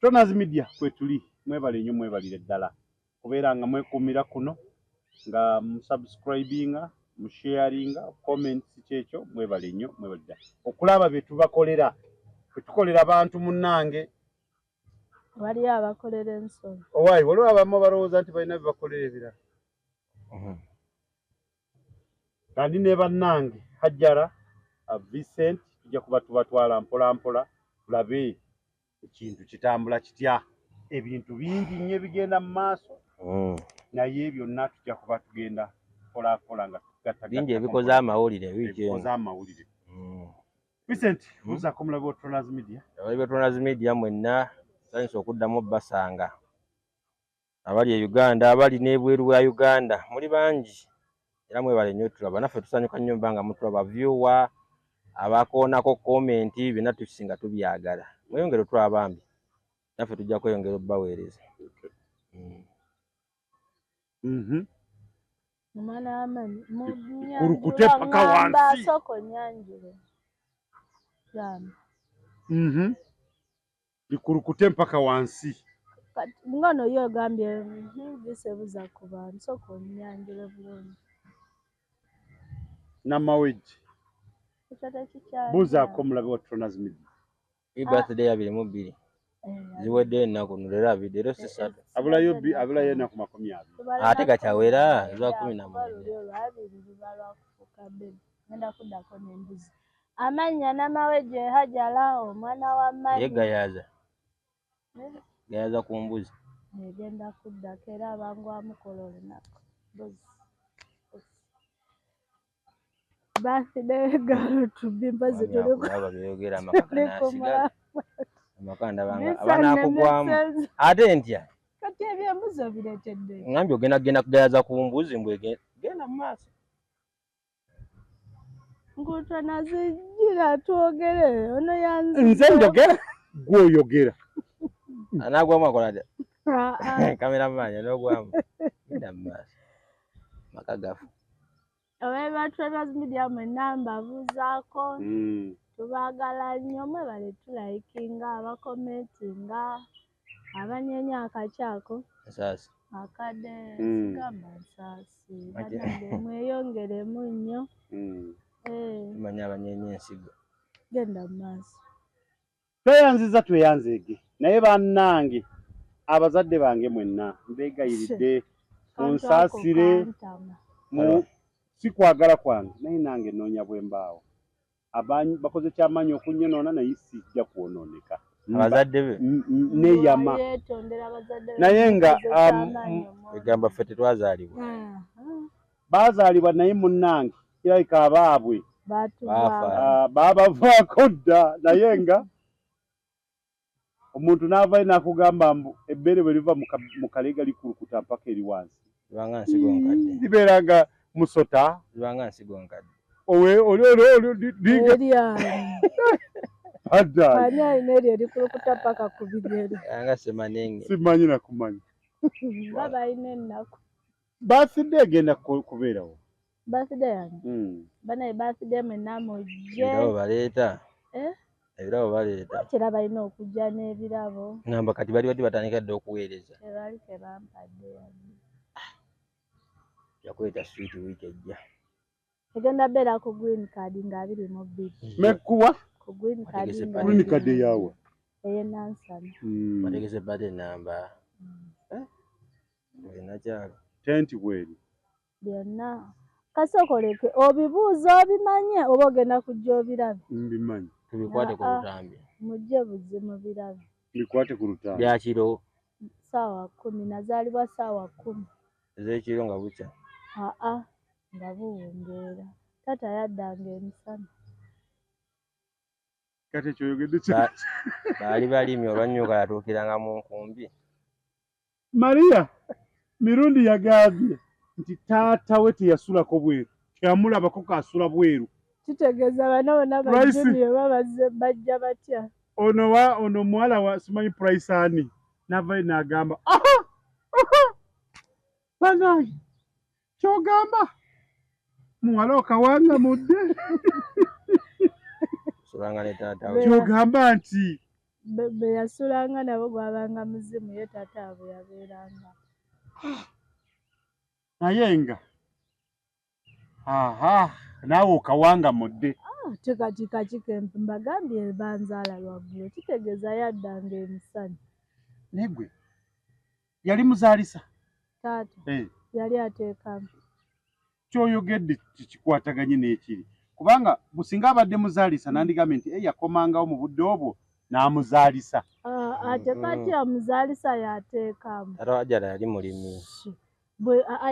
Tonazi Media kwetuli mwebale nnyo mwebalire ddala kubeera nga mwekumira kuno nga subscribinga sharinga comments kyekyo mwebale nnyo mwebalira okulaba bye tubakolera tukolera abantu munnange wali abakolera ensonga owaayi waliwo abamu balowooza nti balina bibakolera ebirala kandi ne bannange Hajjara Vincent tujja kuba tubatwala mpola mpola tulabe ekintu kitambula kitya ebintu bingi nnyo bigenda mu maaso naye byonna tujja kuba tugenda kola nga tugatta bingi ebikoze amawulire Vincent uza kumulabe wa Tonazi Media abali Tonazi Media mwenna sayinza okuddamu basanga abali e Uganda abali n'ebweru wa Uganda muli bangi era mwebale nnyo tulaba naffe tusanyuka nnyo mbanga mutulaba viewer abakoonako comment bina tusinga tubyagala mweyongere twabambi naffe tujja kweyongera obbaweereza mwana w'amani kurukute paka wansi soko nyanjule likurukute mpaka wansi ngono yo gambye bisebuza ku bantu soko nyanjule bulungi namaweji buza ko mulabe wa Tonazi Media birthday ya 22 ziwedde ennaku nulera bidero sisatu abulayo ennaku 20 ate gakyawera lwa 11 ngenda kuddako n'embuzi amanya n'amaweje Hajjara omwana wa Mali gayaza ku mbuzi egenda kuddako era abangu amukola olunaku birthday girl to be mbazi byogera amakanda banga abanakugwamu ate ntya kati ebyembuzi obireetedde ngambye ogenda kugayaza ku mbuzi genda mu maaso Tonazigira twogere ono yanze nze njogera gwoyogera anagwamu akola kamera manya n'ogwamu genda mu maaso maka gafu Oba Tonazi Media mwenna mbabuuzaako tubaagala nnyo mwebale tulayikinga abakomentinga abanyenya akakyako nsaasi akadde sigamba nsaasi banange mweyongeremu nnyo manya abanyenya ensigo genda mu maaso tweyanziza tweyanzeege naye bannange abazadde bange mwenna mbeegayiridde munsaasire si kwagala kwange naye nange noonya bwe mbaawo bakoze kyamaanyi okunyonoona naye sijja kwonooneka abazadde be neeyama naye nga egamba ffe tetwazaalibwa baazaalibwa naye munnange kirabika abaabwe baabavaako dda naye nga omuntu n'avayo n'akugamba mbu ebbere bwe liva mu kaleega likulukuta mpaka eri wansi libanga nsigo nkadde libeera nga musota libanga nsigo nkadde ani alina eryo likulukuta paka ku bigere anga semanenge simanyi nakumanya nga balina ennaku birthday egenda kubeerawo birthday yange banaye birthday mwenna mujje ebirabo baleeta kira balina okujja n'ebirabo ngamba kati bali badde batandika dde okuweereza tebali tebampadde yakuleeta sweet week ejja egenda beera ku green card nga 22 mekuwa ku green card yawa eyenansana bategese bade namba enakyalo tenti bweri byonna kasokoleke obibuuza obimanye oba ogenda kujja obirabe mbimanyi tubikwate ku lutambi mujje buze mu birabe bikwate ku lutambi byakiro saawa 10 nazaalibwa saawa 10 ez'ekiro nga bukya nga buwungeera tata yaddanga emisana kati ekyoyogedde baali balimi olwanyuka yatuukiranga mu nkumbi Maria mirundi yagambye nti taata we teyasulako bweru kyamulabako kaasula bweru kitegeeza bano bonna bajjuni oba bajja batya ono muwala wa simanyi Price ani navayo n'agamba banaye kyogamba muwala okawanga mudde sulanga ne taata we kyogamba nti be yasulanga nabo gwabanga muzimu ye taata bwe yabeeranga. naye nga naawe okawanga mudde. Ate kati kakikempe mbagambye banzaala lwaggulo kitegeeza yaddanga emisani. Naye gwe yali muzaalisa? Taata yali ateekamu. Kyoyogedde kikwataganye n'ekiri kubanga businga abadde muzaalisa nandigambye nti yakomangawo mu budde obwo n'amuzaalisa. Ate kati amuzaalisa yateekamu. Ate Hajjara yali mulimi.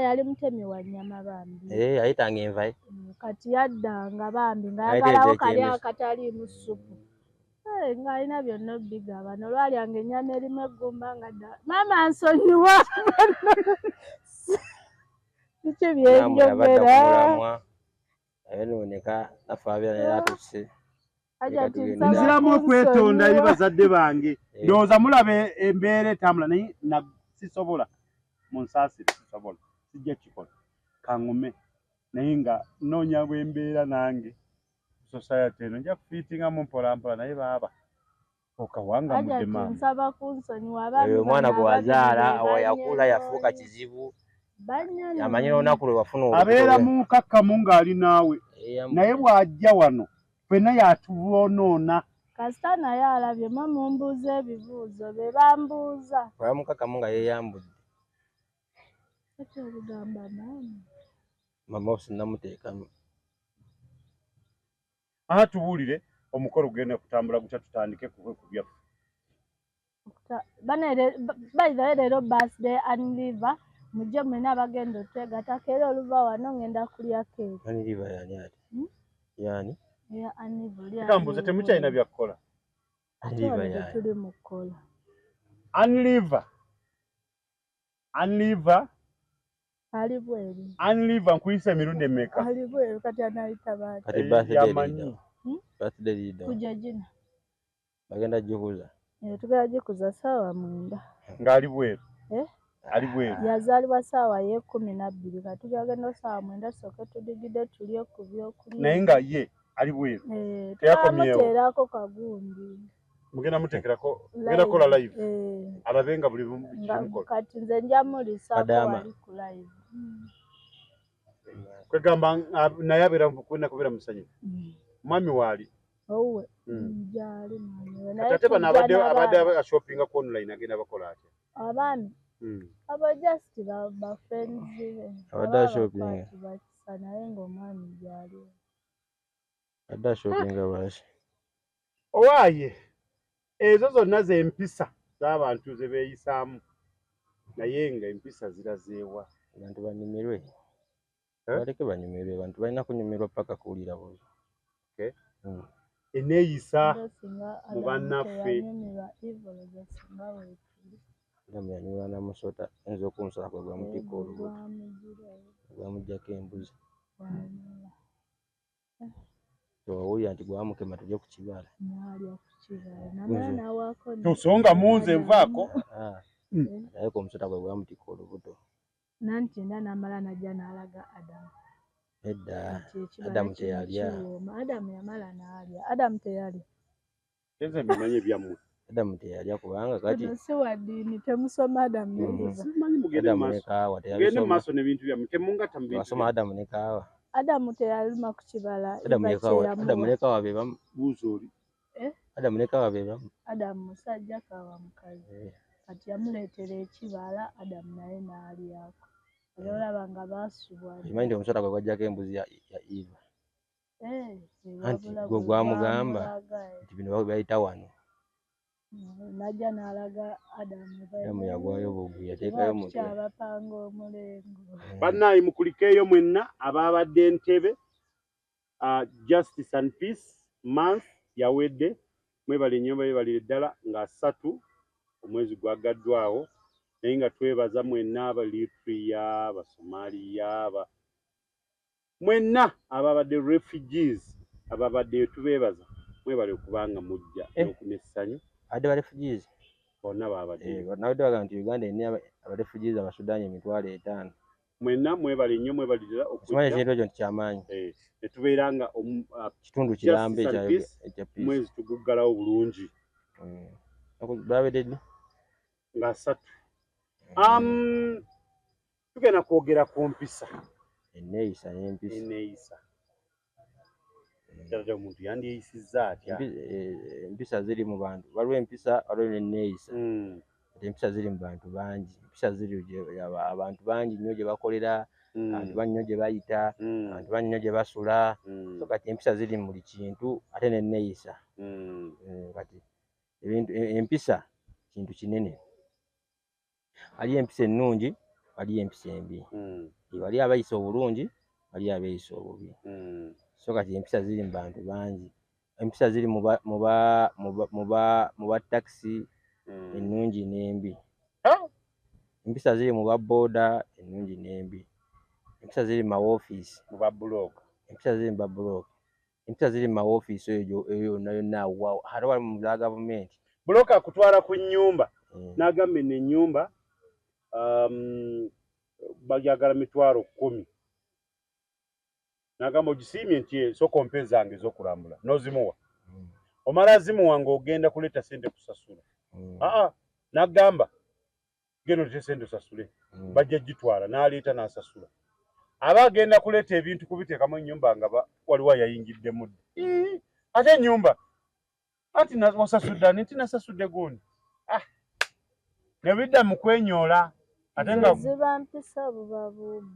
Yali mutemi wa nnyama bambi. Yayitanga enva. Kati yaddanga bambi ng'ayagalawo kali akataliimu ssupu. Ng'alina byonna obbigaba nolwalyanga ennyama erimu eggumba nga maama nsonyiwa. Biki byenjogera? Ayononeka nafe abeera atuse. Nziramu okwetonda bazadde bange. Ndowooza mulaba embeera etambula naye sisobola munsaasire sisobola sijja kikola kaŋŋume naye nga noonya bwembeera nange society eno nja kufiitingamu mpolampola naye baaba okawanga mudde maama. Nsaba kunsonyiwa abaami omwana gwe wazaala yakula yafuuka kizibu yamanyira olunaku lwe wafuna abeera mu kakkamu ng'ali naawe naye bw'ajja wano ffenna yatubonoona. Kasita naye alabye mumbuuza ebibuuzo be bambuuza. Wali mu kakkamu nga yeeyambudde. Kati olugamba maama. Mama osinamuteekamu. Tubuulire omukolo gugenda kutambula gutya tutandike ku byaffe. By the way leero birthday Aniliva mujje mwenna abagenda otwegattako era oluva wano ngenda kulya keeki. Aniliva yani ati? Yani? Ya Aniliva. Kambuza temukyalina byakukola. Aniliva yani? Tuli mu kukola. Aniliva ali bweru. Aniliva nkuyisa emirundi emeka? Ali bweru kati anayita baati. Kati birthday leader. Kujja gina. Bagenda gikuza. Tugenda gikuza ssaawa 9. Ng'ali bweru? Ali bweru. Yazaalibwa ssaawa ye 12 kati tugenda ssaawa 9 sooke tudigide tulye ku byokulya. Naye nga ye ali bweru? Teyakomyewo. Muteerako kagundi. Mugenda muteekerako genda kukola live? Alabenga buli kimukola. Kati nze nja mulisaako wali ku live. Kwegamba naye abeera kwenda kubeera musanyufu. Mwami waali? Owe njali mwami. Ate bano abadde shoppinga ku online agenda bakola atya? Abaami abo just ba friends abadde shopping naye ng'omwami gyali abadde shopping abashi owaaye ezo zonna z'empisa z'abantu ze beeyisaamu naye nga empisa zirazeewa abantu banyumirwe baleke banyumirwe abantu balina kunyumirwa paka kuwulira buzi eneeyisa mu bannaffe yanyumirwa namusota enza okunsala kwe gwamutikka olubuto gwamuggyako embuzi tewawulira nti gwamukema tujje ku kibala tosonga munze nvaako naye ko omusota gwe gwamutikka olubuto nanti nda namala najja n'alaga Adamu. Edda Adamu teyalya. Adamu yamala n'alya. Adamu teyalya. Kenze mbimanyi byammwe. Adamu teyalya kubanga kati si waddiini temusoma Adamu ne Adamu ne kaawa teyalisoma. Gende maaso n'ebintu byammwe temungata mu bintu. Wasoma Adamu ne kaawa. Adamu teyalima ku kibala. Adamu ne kaawa be bamu. Buuzooli. Adamu ne kaawa be bamu. Adamu musajja kaawa mukazi. Kati yamuleetera ekibala Adamu naye n'alyako. Olaba nga baasubwa. Imanyi nti omusota gwe gwajjako embuzi ya Eva. Anti gwe gwamugamba nti bino bayita wano. Najja n'alaga Adamu. Adamu yagwayo bugu yateekayo mutwe. Kyabapanga omulengo. Bannaayi mukulikeeyo mwenna abaabadde Entebbe Justice and Peace Month yawedde mwebale nnyo beebalire ddala nga 3 omwezi gwagaddwawo naye nga twebaza mwenna Eritrea Abasomaliya mwenna ababadde refugees ababadde tubeebaza mwebale okubanga mujja n'okunessanyu ade ba refugees bonna babadde nabadde baga nti Uganda erina aba refugees abasudaani 5,000 mwenna mwebale nnyo mwebalirira okujja ekintu ekyo nti kyamaanyi ne tubeera nga kitundu kirambe ekya mwezi tuguggalawo bulungi Babedde nga 3 tugenda kwogera ku mpisa enneeyisa n'empisa. eneeyisa ddala omuntu yandiyisizza atya Empisa ziri mu bantu, waliwo empisa waliwo n'enneeyisa. Empisa ziri mu bantu bangi, empisa ziri abantu bangi nnyo gye bakolera, abantu bangi nnyo gye bayita, abantu bangi nnyo gye basula. So kati empisa ziri mu buli kintu ate n'enneeyisa. Kati empisa kintu kinene. Waliyo empisa ennungi, waliyo empisa embi. Waliyo abayisa obulungi, waliyo abeeyisa obubi. So kati empisa ziri mu bantu bangi. Empisa ziri mu batakisi ennungi n'embi. Empisa ziri mu babooda ennungi n'embi. Empisa ziri mu mawoofiisi, mu babulooka. empisa ziri mu babulooka. Empisa ziri mu mawoofiisi eyo yonna yonna awo ate wali mu za gavumenti. Bulooka akutwala ku nnyumba n'agamba eno ennyumba bagyagala 10,000. N'agamba ogisiimye nti sooka ompe zange ez'okulambula n'ozimuwa. Omala zimuwa ng'ogenda kuleeta ssente kusasula. N'agamba genda olete ssente osasule. Bajja gitwala n'aleeta n'asasula. Aba agenda kuleeta ebintu kubiteekamu ennyumba nga waliwo yayingiddemu. Ate ennyumba ati wasasudde ani? Nti nasasudde gundi. Ne bidda mu kwenyoola ate nga ziba mpisa buba bubi.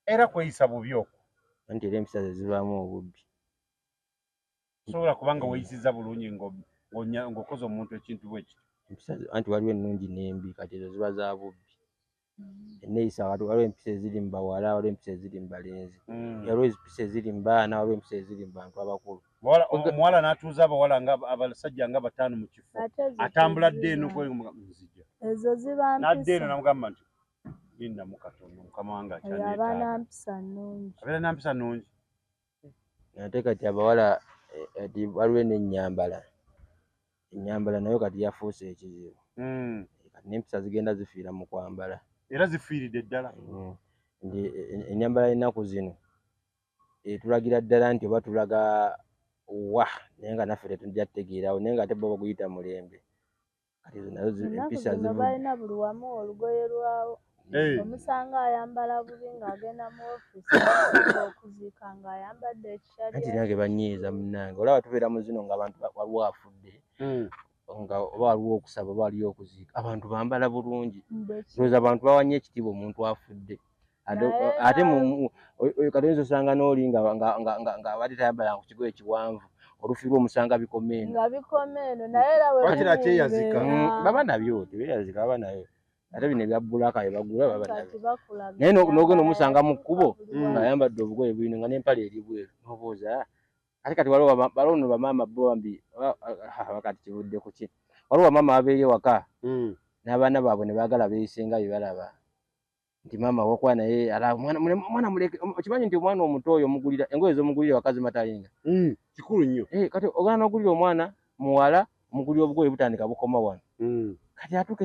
Era kweyisa bubi okwo. Anti era empisa ze zibaamu obubbi. Sobola kubanga weyisizza bulungi ng'okoze omuntu ekintu bwe kiti. Anti waliwo ennungi n'embi, kati ezo ziba za bubbi. Enneeyisa waliwo empisa eziri mu bawala, waliwo empisa eziri mu balenzi. Waliwo empisa eziri mu baana, waliwo empisa eziri mu bantu abakulu. Omuwala n'atuuza abawala abasajja nga 5 mu kifo. Atambula dde eno nzija. Ezo ziba mpisa. N'adde eno n'amugamba nti linda mu Katonda Mukama wange akyanyeetaaga. Abaana mpisa nnungi. Abeera na mpisa nnungi. Ate kati abawala waliwo n'ennyambala. Ennyambala nayo kati yafuuse ekizibu. Kati n'empisa zigenda zifiira mu kwambala. Era zifiiridde ddala. Ennyambala y'ennaku zino etulagira ddala nti oba tulaga wa naye nga naffe tetujja tutegeerawo naye nga ate bo baguyita mulembe. Kati ezo nazo empisa zibu. Balina buli wamu olugoye lwawo. Omusanga ayambala bubi ng'agenda mu ofiisi okuziika ng'ayambadde ekishali. Anti nange banyiiza munnange. Olaba tubeera mu zino ng'abantu waliwo afudde. Nga oba waliwo okusaba oba waliyo okuziika. Abantu bambala bulungi. Ndowooza abantu bawanye ekitiibwa omuntu afudde. Ate kati oyinza osanga n'oli ng'abadde tayambala ku kigoye kiwanvu. Olufi lw'omusanga bikomeeno. Nga bikomeeno naye era we wakira kyeyazika. Baba nabyo tebeeyazika baba nayo. Ate bino ebya bbulaaka bye bagula baba nabyo. bakulaga. Naye n'ogenda omusanga mu kkubo ng'ayambadde obugoye bulino nga n'empale eri bweru. N'obuuza ate kati waliwo bamaama bo bambi kati kivudde ku ki. Waliwo bamaama babeera ewaka n'abaana baabwe ne baagala beeyisenga bye balaba. Nti maama wakuba naye mwana muleke. Okimanyi nti omwana omuto oyo omugulira engoye ez'omugulira wakazi matalinga. Kikulu nnyo. Kati ogana n'ogulira omwana muwala omugulira obugoye butandika bukoma wano. Kati atuuka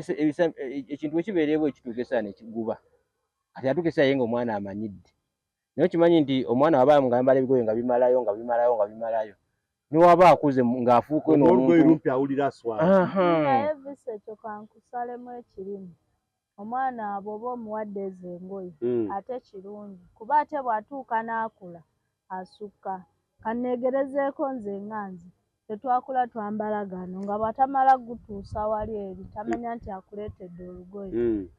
ekintu ekibeerewo ekituuka esaana ekiguba. Kati atuuka esaana ye ng'omwana amanyidde. Naye okimanyi nti omwana waba ng'ayambala ebigoye nga bimalayo. Ne waba akuze ng'afuuka n'olugoye lumpi awulira aswala. Naye visa ekyo kankusalemu ekirimu. Omwana bw'oba omuwadde ezo engoye ate kirungi kuba ate bw'atuuka n'akula asukka. Kanneegerezeeko nze nganze tetwakula twambala gano nga bw'atamala gutuusa wali eri tamanya nti akuleetedde olugoye.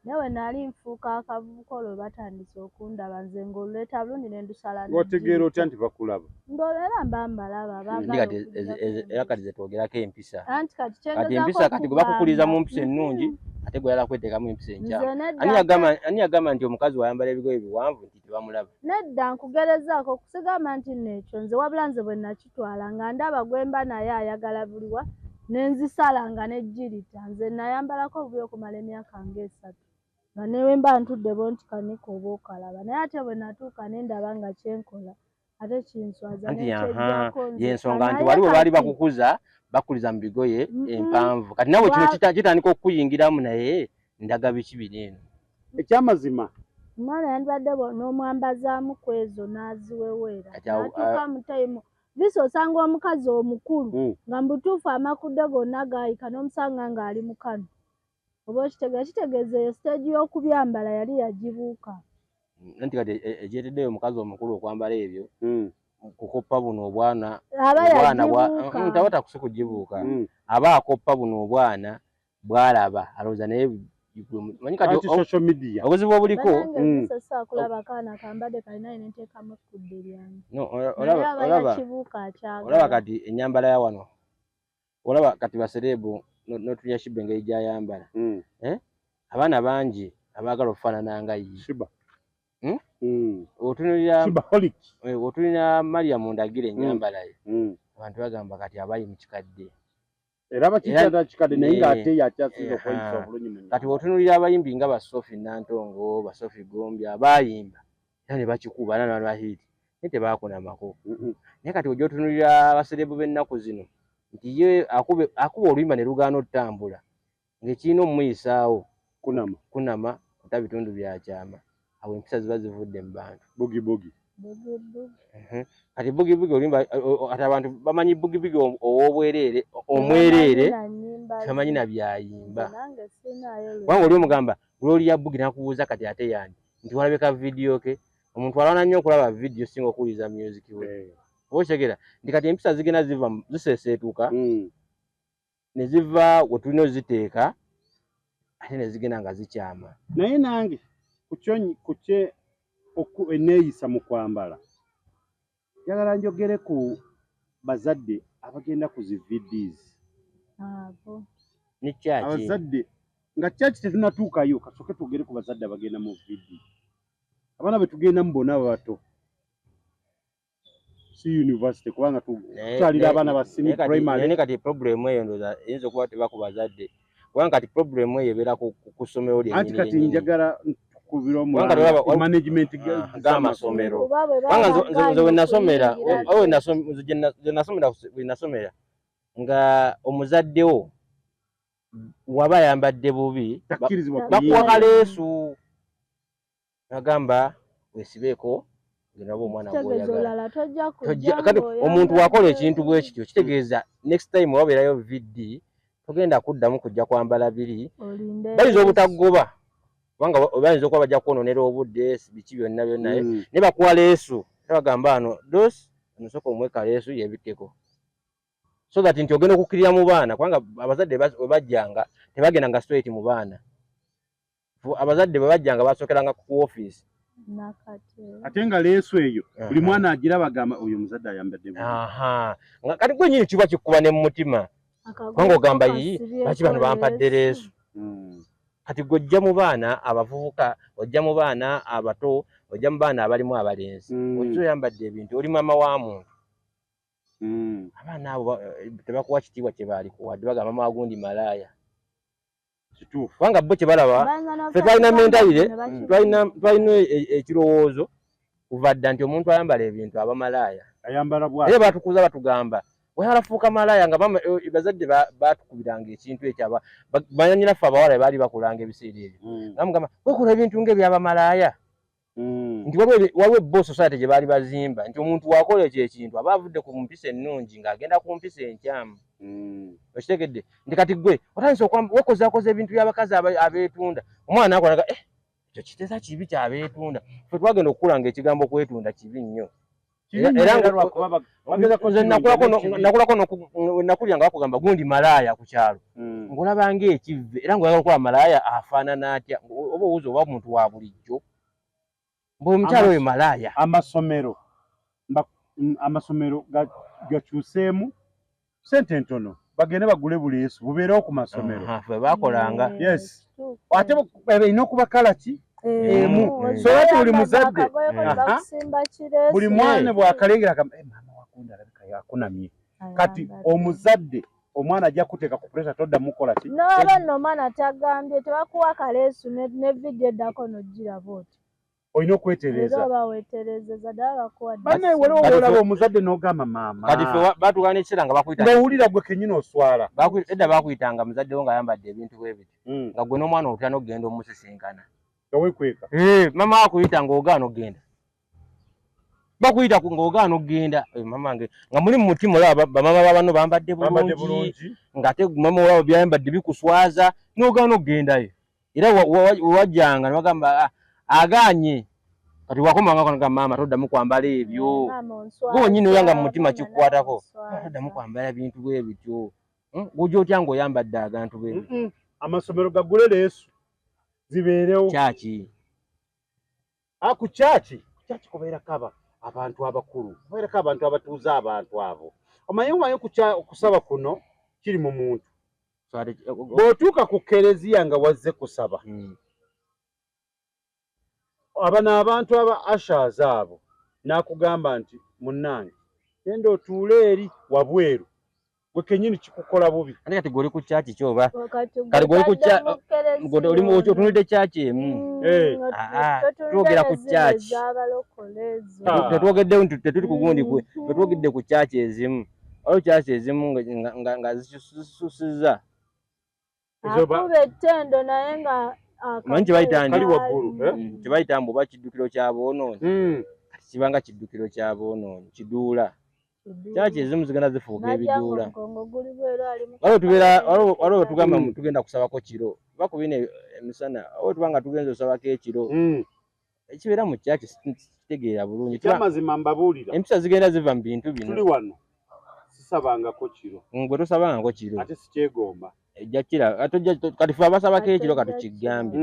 Naye we nali nfuuka akavubuka olwo batandise okundaba nze ng'oluleeta bulungi ne ndusala. Wategeera otya nti bakulaba? Ng'olwera mba mbalaba era kati ze twogerako empisa. Kati empisa kati gwe bakukuliza mu mpisa ennungi ate gwe yala kweteekamu empisa enkyamu. Ani yagamba nti omukazi wayambala ebigoye biwanvu nti tebamulaba? Nedda nkugerezaako okusigamba nti nekyo nze wabula nze bwe nakitwala nga ndaba gwemba naye ayagala buliwa nenzisala nga nejjirita. Nze nayambalako obubi okumala emyaka nga 3 nga newe mba ntudde bonti kanika oba okalaba. Naye ate bwe natuuka ne ndaba nga kyenkola ate kinswaza n'ekyejjako nze. Y'ensonga nti waliwo baali bakukuza bakuliza mu bigoye empanvu. Kati nawe kino kitandika okukuyingiramu naye ndaga biki bineeno. Ekyamazima omwana yandibadde n'omwambazaamu ku ezo n'aziweweera. Natuuka mu tayimu Viso osanga omukazi omukulu nga mbutuufu amakudde gonna gaayika n'omusanga ng'ali mu kano. Oba kitegeeza eyo siteegi y'okubyambala yali yagibuuka. Nanti kati ekyeteddeyo omukazi omukulu okwambala ebyo kukoppa buno obwana tabata kusi kugibuuka aba akoppa buno obwana bwalaba alowooza naye manyi kati social media obuzibu obuliko sasa kulaba kaana kambadde kalina neteekamu ekkudde lyange olaba kati ennyambala ya wano olaba kati basereebu n'otunya Shiba engeri gy'ayambala abaana bangi abaagala okufaanana nga ye otunulira Mariam Ndagire ennyambala ye abantu bagamba kati abayi mu kikadde era bakitanda kikadde naye ng'ate yakyasinza okweyisa obulungi mu kati bw'otunuulira abayimbi nga Basofi Nantongo Basofi Gombya baayimba era ne bakikuba nana bahiti naye tebaakunamako naye kati ojja otunuulira abaserebu b'ennaku zino nti ye akuba oluyimba ne lugaana okutambula ng'ekirina omumuyisaawo kunama kuta bitundu byakyama awo empisa ziba zivudde mu bantu bugibugi kati bugibugi oluyimba ati abantu bamanyi bugibugi ow'obwereere omwereere tamanyi na byayimba wanga oli omugamba Gloria Bugi nakubuuza kati ate yani nti walabeka vidiyo ke omuntu alwana nnyo okulaba vidiyo singa okuwuliza music we oba okitegera nti kati empisa zigenda ziseeseetuka ne ziva we tulina oziteeka ate ne zigenda nga zikyama naye nange kukye eneeyisa mu kwambala njagala njogere ku bazadde abagenda ku zi vidizi ne kyaki abazadde nga kyaki tetunatuukayo kasooke tugere ku bazadde abagenda mu vidi abaana betugenda mu bonna bato si university kubanga tukyalira abaana ba senior primary naye kati problem eyo ndoza eyinza okuba teba ku bazadde kubanga kati problem eyo ebeera ku ssomero lyennyini anti kati njagala kubira mu management g'amasomero kubanga nze we nasomera nga omuzaddewo waba ayambadde bubi bakuwa kaleesu agamba wesibeeko nabo omwana kati omuntu wakola ekintu bwe kityo kitegeeza next time wabeerayo vidi togenda kuddamu kujja kwambala biri bayinza obutagoba kubanga bayinza okuba bajja kwononera obudde biki byonna byonna ne bakuwa leesu bagamba ano dosi onosooka omweka leesu yebikkeko so that nti ogenda okukkirira mu baana kubanga abazadde bwe bajjanga tebagendanga straight mu baana abazadde bwe bajjanga basookeranga ku office ate nga leesu eyo buli mwana agira bagamba oyo omuzadde ayambadde kati gwe nyini kiba kikuba ne mu mutima kubanga ogamba baki bano bampadde leesu kati gwe ojja mu baana abavubuka ojja mu baana abato ojja mu baana abalimu abalenzi ojja oyambadde ebintu oli mama wa muntu abaana abo tebakuwa kitiibwa kye baalikuwadde bagamba mama wagundi malaaya kituufu kubanga bo kye balaba ffe twalina mentalire twalina ekirowoozo kuva dda nti omuntu ayambala ebintu aba malaaya naye batukuza batugamba weyalafuuka malaaya nga bazadde batukubiranga ekintu ekyo banyanyiraffe abawala baali bakulanga ebiseera ebyo bamugamba wekola ebintu ng'ebyaba malaaya nti waliwo ebbo society gye baali bazimba nti omuntu wakola ekyo ekintu aba avudde ku mpisa ennungi ng'agenda ku mpisa enkyamu okitegedde nti kati gwe otandise wekozaakoza ebintu by'abakazi abeetunda omwana akolaga ekyo kiteesa kibi kyabeetunda ffe twagenda okukulanga ekigambo kwetunda kibi nnyo era nakulya nga bakugamba gundi malaaya ku kyalo ng'olaba ng'ekivve era ng'oyagala okukola malaaya afaanana atya oba owuza oba omuntu wa bulijjo omukyalo oyo malaaya amasomero gakyuseemu sente ntono bagende bagule buleesu bubeerewo ku masomero ffe bakolanga yes ate erina okuba kala ki emu so ati buli muzadde buli mwana bwakalengera mama wakunda alabika yakunamye kati omuzadde omwana ajja kuteeka ku pressure toddamu kukola ki n'aba nno omwana tagambye tebakuwa kaleesu ne vidiyo eddako n'ogiraba oti olina okwetereza banne waliwo olaba omuzadde n'ogamba maama kati ffe batuuka n'ekiseera nga bakuyita ng'owulira gwe kenyini oswala edda bakuyitanga muzadde wo ng'ayambadde ebintu bwe biti nga gwe n'omwana otya n'ogenda omusisinkana nga wekweka mama wakuyita ng'ogaana ogenda bakuyita ng'ogaana okgenda mamange nga muli mu mutima olaba bamama babano bambadde bulungi ng'ate mama olaba byayambadde bikuswaza n'ogaana okgendayo era wewajjanga ne bagamba agaanye kati wakomanga nga maama toddamu kwambala ebyo gonyini oyanga mu mutima kikukwatako toddamu kwambala bintu bwe bityo gujja otya ng'oyambadde agantu bwe amasomero gagule leesu zibeerewo kyaki ku kyaki kubeerako abantu abakulu kubeerako abantu abatuuza abantu abo omanyi kusaba kuno kiri mu muntu bw'otuuka ku kereziya nga wazze kusaba abano abantu aba ashers abo n'akugamba nti munnange genda otuule eri wabweru gwe kenyini kikukola bubi ate kati gweoli ku kyaki kyoba kati gweoli ku otunulidde kyaki emu twogera ku kyaki tetwogedde tetuli kugundi tetwogedde ku kyaki ezimu waliwo kyaki ezimu nga zisusiza ettendo naye nga manyi kyebayita mbu oba kiddukiro kyaboonoonyi kibanga kiddukiro kyaboonoonyi kiduula kyaki ezimu zigenda zifuuka ebiduula waliwo tugamba tugenda kusabako kiro oba ku bino emisana waliwo tubanga tugenza osabako ekiro ekibeera mu kyaki kitegeera bulungi kyamazima mbabuulira empisa zigenda ziva mu bintu bino tuli wano sisabangako kiro bwe tosabangako kiro ate sikyegomba kati fe abasabako ekiro katukigambe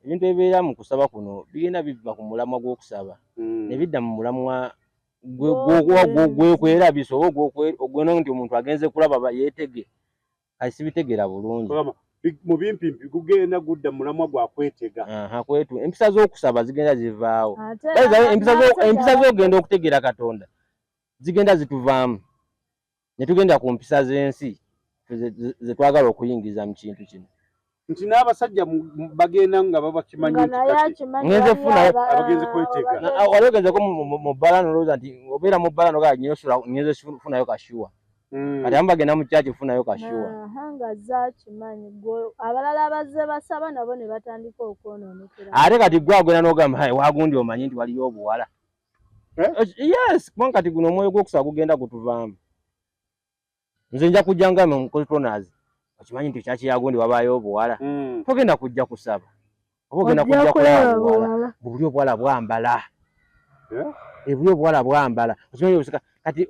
ebintu ebibeera mu kusaba kuno bigenda biva ku mulamwa gw'okusaba ne bidda mu mulamwa gwekwerabisa oba ogwena nti omuntu agenze kulaba yeetege kati sibitegeera bulungi mu bimpimpi gugenda gudda mulamwa gwakwetega empisa z'okusaba zigenda zivaawo empisa z'ogenda okutegeera Katonda zigenda zituvaamu ne tugenda ku mpisa z'ensi ze twagala okuyingiza mu kintu kino nti n'abasajja bagenda nga babakimanyi ngenze funayo abagenzi kwetega wali ogenzeko mu balano olowooza nti obeera mu balano gaa ngenze funayo kashuwa kati amu bagenda mu kyaki funayo kashuwa nga zakimanyi abalala abazze basaba nabo ne batandika okwonoonekera ate kati gwe agenda n'ogamba wagundi omanyi nti waliyo obuwala yes kubanga kati guno omwoyo gw'okusaba gugenda gutuvaamu nze nja kujja nga mukotonazi okimanyi nti kyaki yagundi wabaayo obuwala togenda kujja kusaba oba ogenda kujja kulaba obuwala buli obuwala bwambala buli obuwala bwambala okimanyi kati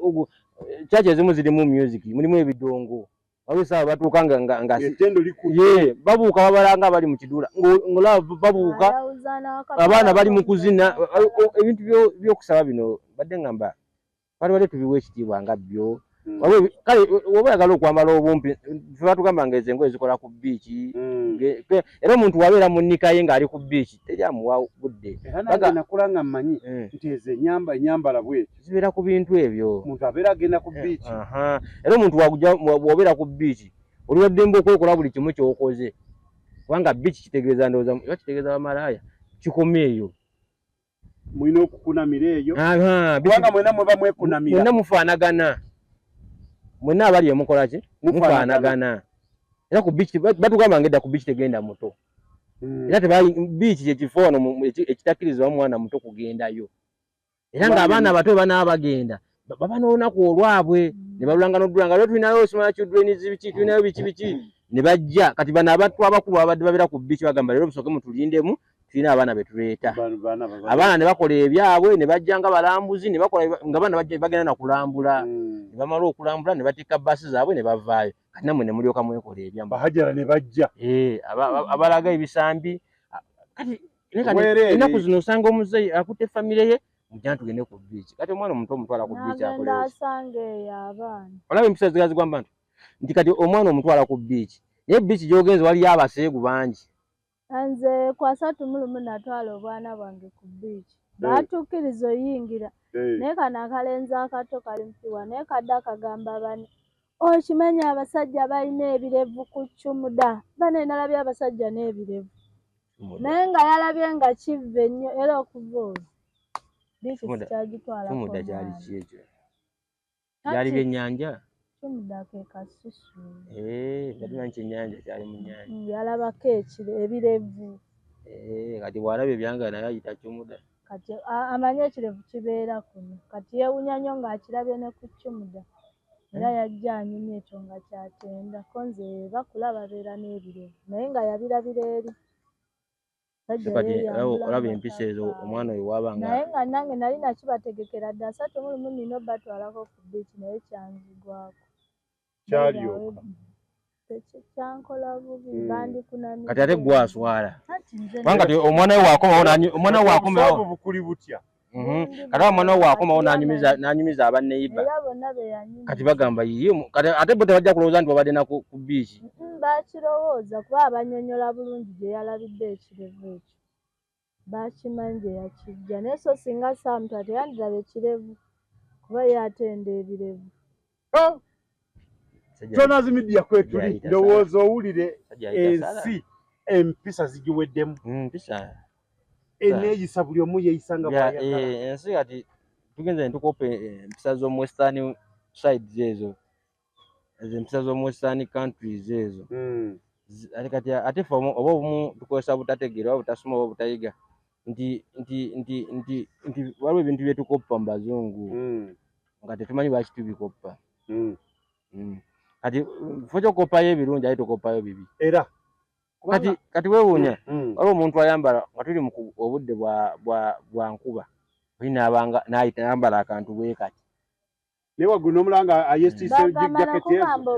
kyaki ezimu zirimu music mulimu ebidongo waliwo esaawa batuuka babuuka babalanga abali mu kiduula ng'olaba babuuka abaana bali mu kuzina ebintu by'okusaba bino badde ngamba twali tubiwa ekitiibwa nga byo kale oba oyagala okwambala obumpi fe batugamba nga ezo engoye zikola ku biiki era omuntu wabeera mu nnika ye ng'ali ku biiki teryamuwa budde era nange nakula nga mmanyi nti ezo enyambala bweti zibeera ku bintu ebyo omuntu abeera agenda ku biiki era omuntu bw'obeera ku biiki oli waddembe okwekola buli kimu ky'okoze kubanga biiki kitegeeza ndowooza oba kitegeeza bamalaaya kikoma eyo mulina okukunamira eyo kubanga mwena mweba mwekunamira mwenna mufaanagana mwenna abali emukola ki mufaanagana era ku biiki batugamba ngedda ku biiki tegenda muto era biiki kyekifo wano ekitakkiriza omwana muto kugendayo era ng'abaana abato banaba bagenda baba n'olunaku olwabwe ne balulanga n'oddulanga lero tulinayo osomala children's biki tulinayo biki ne bajja kati bano abantu abakulu babadde babeera ku biiki bagamba lero musooke mutulindemu tulina abaana betuleeta abaana ne bakola ebyabwe ne bajja nga balambuzi ne bakola nga baana bagenda nakulambula ne bamala okulambula ne batikka bbaasi zaabwe ne bavaayo kati nammwe ne mulyoka mwekola ebyamu bahajara ne bajja abalaga ebisambi kati ennaku zino osanga omuzeeyi akutte famire ye mujja tugende ku biiki kati omwana omuto omutwala ku biiki olaba empisa ziga zigwamba nti kati omwana omutwala ku biiki naye biiki gy'ogenze waliyo abaseegu bangi nze ku 31 natwala obwana bwange ku biiki baatukkiriza oyingira naye kano akalenzi akato kali mukiwa naye kadde akagamba bane okimanyi abasajja balina ebirevu ku cumuda bane nalabye abasajja n'ebirevu naye nga yalabye nga kiva ennyo era okuva olwo biiki sikyagitwalako cumuda kyali ki ekyo byali byennyanja cumuda ke kasusu katimanyi kyennyanja kyali mu nyanja yalabako ebirevu kati bw'alaba ebyanga naye ayita cumuda kati amanye ekirevu kibeera kuno kati yeewunya nnyo ng'akirabye ne ku cumuda era yajja anyumya ekyo nga kyatenda ko nze bakula babeera n'ebirevu naye nga yabirabira eri olaba empisa ezo omwana oyo wabanga naye nga nange nali nakibategekera dda 31 batwalako ku biiki naye kyanzigwako kyalyoka kyankola bubi bandikunamira kati ate gwaswala kubanga omwana we wakomawo bukuli butya kati omwana we wakomawo n'anyumiza abanneyiba era bonna beyanyumiza kati bagamba yiye kati ate bo tebajja kulowooza nti babadde ku biiki bakirowooza kuba abanyonyola bulungi gye yalabidde ekirevu ekyo bakimanyi gye yakijja naye so singa saamutwa teyandiraba ekirevu kuba yatenda ebirevu Jonas Media kwetuli ndowooza owulire ensi empisa zigiweddemu eneeyisa buli omu yeeyisa nga bw'ayagala ensi kati tugenze ne tukopa empisa z'omu western sides ezo empisa z'omu western countries ezo kati ate fe oba obumu tukozesa butategeera oba butasoma oba butayiga nti waliwo ebintu bye tukopa mu bazungu nga tetumanyi lwaki tubikopa kati fo kyokopayo ebirungi ate tukopayo bibi era kati weewuunya waliwo omuntu ayambala nga tuli mu obudde bwa nkuba oyinaabanga n'ayambala akantu bwe kati naye waggulu n'omulanga ayestiise jaketi ezo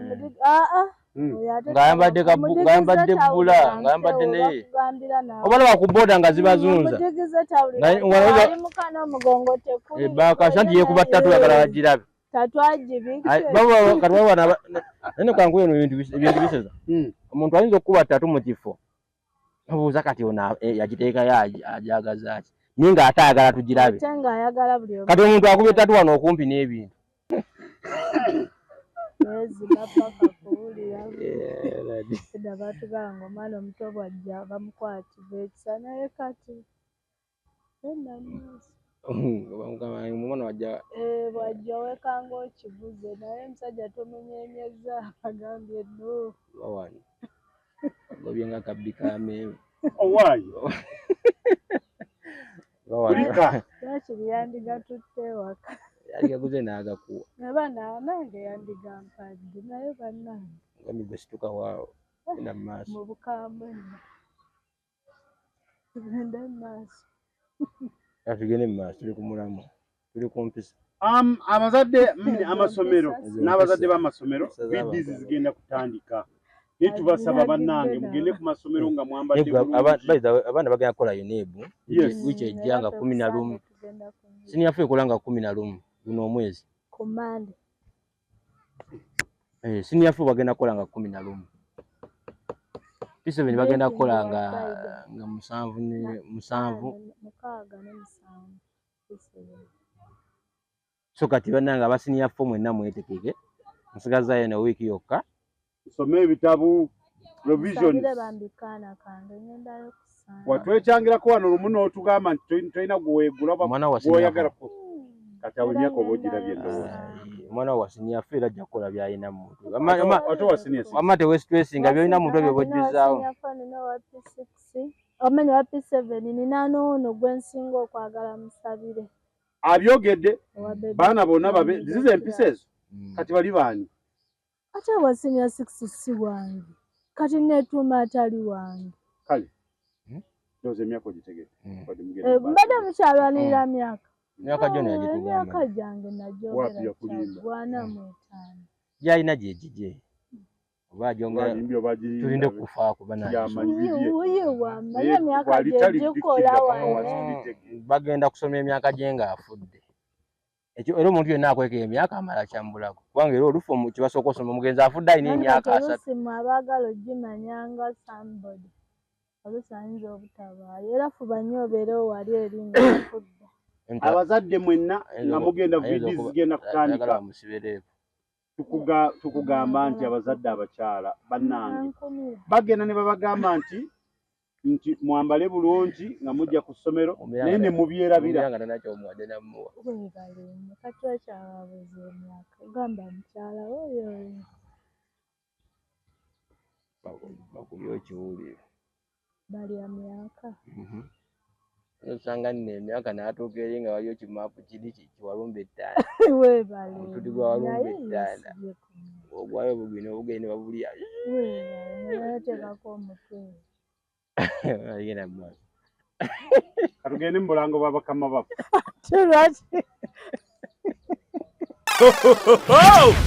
ng'ayambadde bbula ng'ayambadde naye obalaba ku booda nga zibazunza bakasa nti yeekuba ttatu yagala bagirabe naye kankuye no ebintu biseza omuntu ayinza okukuba ttatu mu kifo obuuza kati ono yagiteekayo ajagaza ki naye ng'ate ayagala tugirabe kati omuntu akubye ttatu wano okumpi n'ebintu edda batugamba nga omwana omuto bw'ajja bamukwatibwa ekisa naye kati omwana bw'ajja wekanga okiguze naye omusajja tomunyenyeza agambye no bawani gobye nga kabbi kameeru owaayi yakiri yandigatutte ewaka yaligaguze n'agakuwa naba nange yandigampadde naye bannange ngambi gwe situka waawo genda mu maaso mu bukambwe tugende mu maaso tugende mu maaso tuli ku mulamu tuli ku mpisa abazadde amasomero n'abazadde b'amasomero bidizi zigenda kutandika naye tubasaba bannange mugende ku masomero nga mwambadde abaana bagenda kukola yuneebu wiiki ejja nga 11 siniyafu ekola nga 11 guno omwezi ku mande siniyafu bagenda kukola nga 11 P7 bagenda kukola nga 7 so kati bannange abasiniyafu mwenna mwetekeke musigazayo ne wiiki yokka nsome ebitabu provision watwekyangirako wano lumu n'otugamba nti tolina gweweegula gwoyagala kati awo emyaka oba ogirabye endowooza omwana wa siniyafu era ajja kukola by'alina mu muntu wamma tewesitwesinga by'olina mu muntu ebyo bwojjuzaawo omenya wa P7 nina n'ono gwe nsinga okwagala musabire abyogedde baana bonna zize empisa ezo kati bali baani ate wa senior 6 si wange kati netuuma atali wange kale ndowooza emyaka ogitegete mbadde mukyalwanirira myaka gyona yagitugamba emyaka gyange najogera gwana mu 5 gyalina gyegigye oba agyongera tulinde kufaako uye wamanya emyaka gyegikola wane bagenda kusoma emyaka gye ng'afudde ekyo era omuntu yenna akweka emyaka amala kyambulako kubanga era olufu kibasooka osoma omugenzi afudde alina emyaka 3 olusimu abaagala ogimanyanga somebody olusi ayinza obutabaayo era fuba nnyo obeere owali eri nga afudde abazadde mwenna nga mugenda vidiyo zigenda kutandika tukugamba nti abazadde abakyala bannange bagenda ne babagamba nti mwambale bulungi nga mujja ku ssomero naye ne mubyerabira kati okyababuza emyaka ogamba mukyala oyo bakubye ekiwuliro balya myaka Usanga n'emyaka n'atuuka eri nga waliyo kimaapu kiri kiwalumba ettaala. Weebale. Omututi gwa walumba ettaala. Ogwayo obugeni babulya. Nateekako omutwe. Agenda mu maaso. Katugende mu bulango bwa bakama baffe. Lwaki?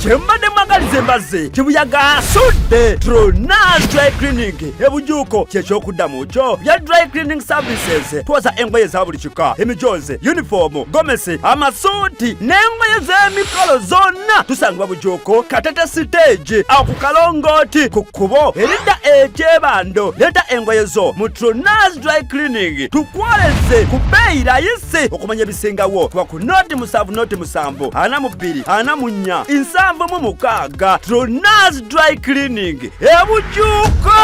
Kyembadde mwagaliza embazze kibuyaga asudde Tronaz Dry Cleaning ebujuuko ky'ekyokuddamu kyo bya dry cleaning services. Twoza engoye za buli kika, emijozi, uniform, gomesi, amasuuti n'engoye z'emikolo zonna tusangibwa bujuuko Katete stage awo ku Kalongooti ku kkubo eridda ekyebando. Leeta engoye zo mu Tronaz Dry Cleaning tukwoleze ku bbeeyi layisi okumanya ebisingawo. Tuba ku noti 7 42 4 7 Tronaz Dry Cleaning ebujuuko.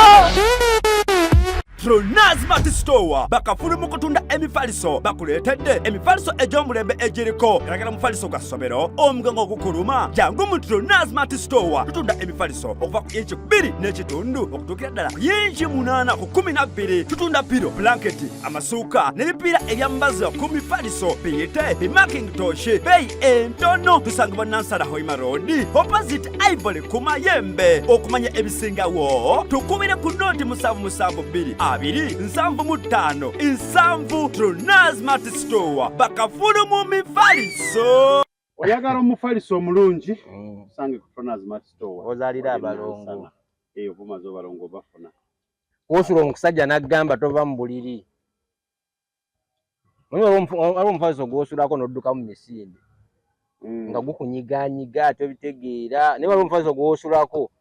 Tronaz Mart Store bakafulu mu kutunda emifaliso bakuleetedde emifaliso egy'omulembe egiriko eragala mufaliso gwa ssomero omugango ogukuluma. Jangu mu Tronaz Mart Store tutunda emifaliso okuva ku inchi 2 n'ekitundu okutuukira ddala ku inchi 8 ku 12. Tutunda piro, blanketi, amasuuka n'ebipiira ebyambaza ku mifaliso biyite bimakintosh beeyi entono. Tusangibwa Nansana Hoima Road opposite Ivory ku Mayembe. Okumanya ebisingawo tukubire ku noti 772 275 Tronaz Mart Store bakafulu mu mifaliso. Oyagala omufaliso omulungi sange ku Tronaz Mart Store. Ozaalira abalongo. Obumaze obalongo bafuna. Kwosula omusajja n'agamba tova mu buliri. Waliwo omufaliso gw'osulako n'odduka mu misinde nga gukunyiganyiga ate obitegeera. Naye waliwo omufaliso gw'osulako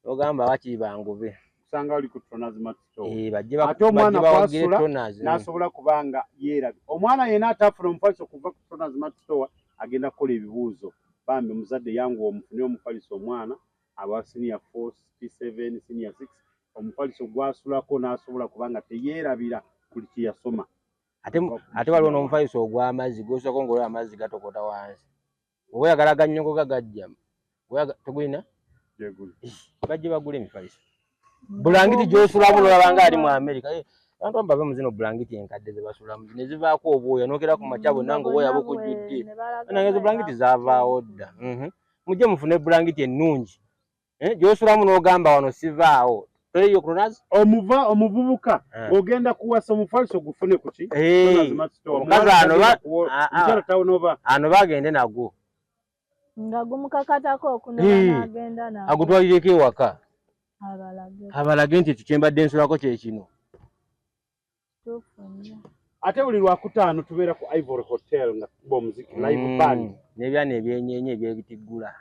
n'ogamba bakiri bangube. Usanga oli ku Tronaz Mart Store. Ate omwana kwasula n'asobola kubanga yeerabye. Omwana yenna atafuna omufaliso kuva ku Tronaz Mart Store agenda kukola ebibuuzo. Bambi muzadde yangu omufune omufaliso omwana aba senior 4, 7, senior 6. Omufaliso gwasulako n'asobola kubanga teyeerabira buli kye yasoma. Ate waliwo n'omufaliso ogw'amazzi gw'osulako ng'olaba amazzi gatokota wansi. Oba oyagala gannyogo gagajja tegulina bajje bagula emifaliso. Bulangiti gy'osula bulaba nga ali mu America. Abantu bambave mu zino bulangiti enkadde ze basulamu ne zivaako obwoya n'okera ku makya bonna ng'obwoya bukujjidde. Nange ezo bulangiti zaavaawo dda. Mujje mufune bulangiti ennungi gy'osulamu n'ogamba wano sivaawo. Toleyo Tronaz omuvubuka ogenda kuwasa omufaliso gufune ku ki? Omukazi ano bagende nagwo nga gumukakatako okunaba n'agenda nagwo agutwalireko ewaka abalage nti tukyembadde nsulako kye kino. Ate buli Lwakutaano tubeera ku Ivory Hotel nga tukuba omuziki live band n'ebyana ebyenyenye ebyebitiggula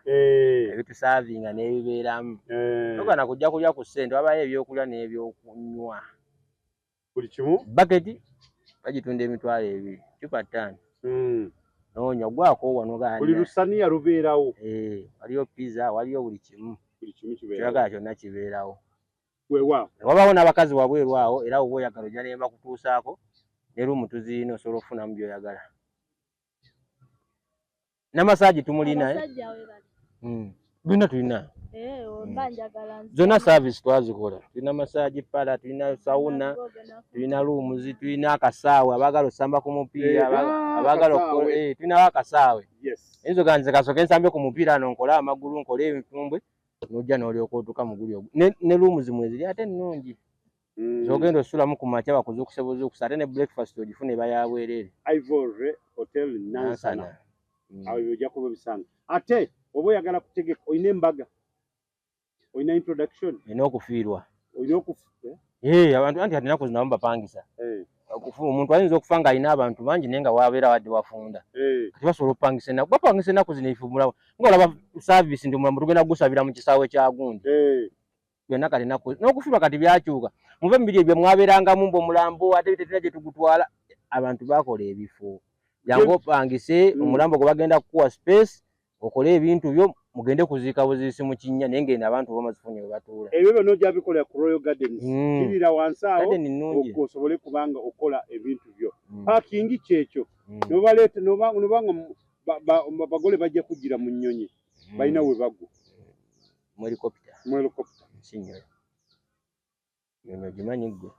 ebitusavinga n'ebibeeramu. Togana kujja kulya ku ssente wabayo ebyokulya n'ebyokunywa buli kimu. Baketi bagitunda $2 cupa 5 n'onywa gwako wano buli lusaniya lubeerawo. Waliyo pizza waliyo buli kimu kyagala kyonna kibeerawo. Wabaawo n'abakazi wabweru awo era oba oyagala ojja nemba kutuusaako ne ruumu tuziina osobola okufunamu by'oyagala. N'amasaagi tumulina byonna tulina zonna service twazikola. Tulina masaagi pala, tulina sauna, tulina rooms, tulina akasaawe abaagala osamba ku mupiira abaagala tulinawo akasaawe. Enzo ganze kasoke nsambe ku mupiira ano nkole amagulu nkole ebitumbwe n'ojja n'olyoka otuuka mu guli ogwo ne rooms zimwe ziri ate nnungi z'ogenda osulamu ku makya bakuzuukusa ate ne breakfast ogifuna eba ya bwereere. Ivory Hotel Nansana awo ojja kuba bisanga. Ate oba oyagala kutegeka olina embaga olina introduction olina okufiirwa abantu anti ati ennaku zino bapangisa omuntu ayinza okufa ng'alina abantu bangi naye nga wabeera wadde wafunda kati basobola okupangisa ennaku bapangisa ennaku zino ifumulawo ng'olaba saavisi ndi omulambo tugenda kugusabira mu kisaawe kya gundi byonna kati ennaku n'okufiirwa kati byakyuka muve mu biri ebyo mwabeerangamu ng'omulambo ate tetulina gye tugutwala. Abantu bakola ebifo jangu opangise omulambo gwe bagenda kukuwa space okole ebintu byo mugende kuziika buziisi mu kinnya naye ng'eno abantu bamazifunye we batuula. Ebyo byonna ojja bikolera ku Royal Gardens kirira wansi awo osobole kubanga okola ebintu byo. Parking kyekyo nobaleeta nobanga bagole bajja kugira mu nnyonyi balina we bagwa mu helicopter sinyoyo nyonyo gimanyi ggwe.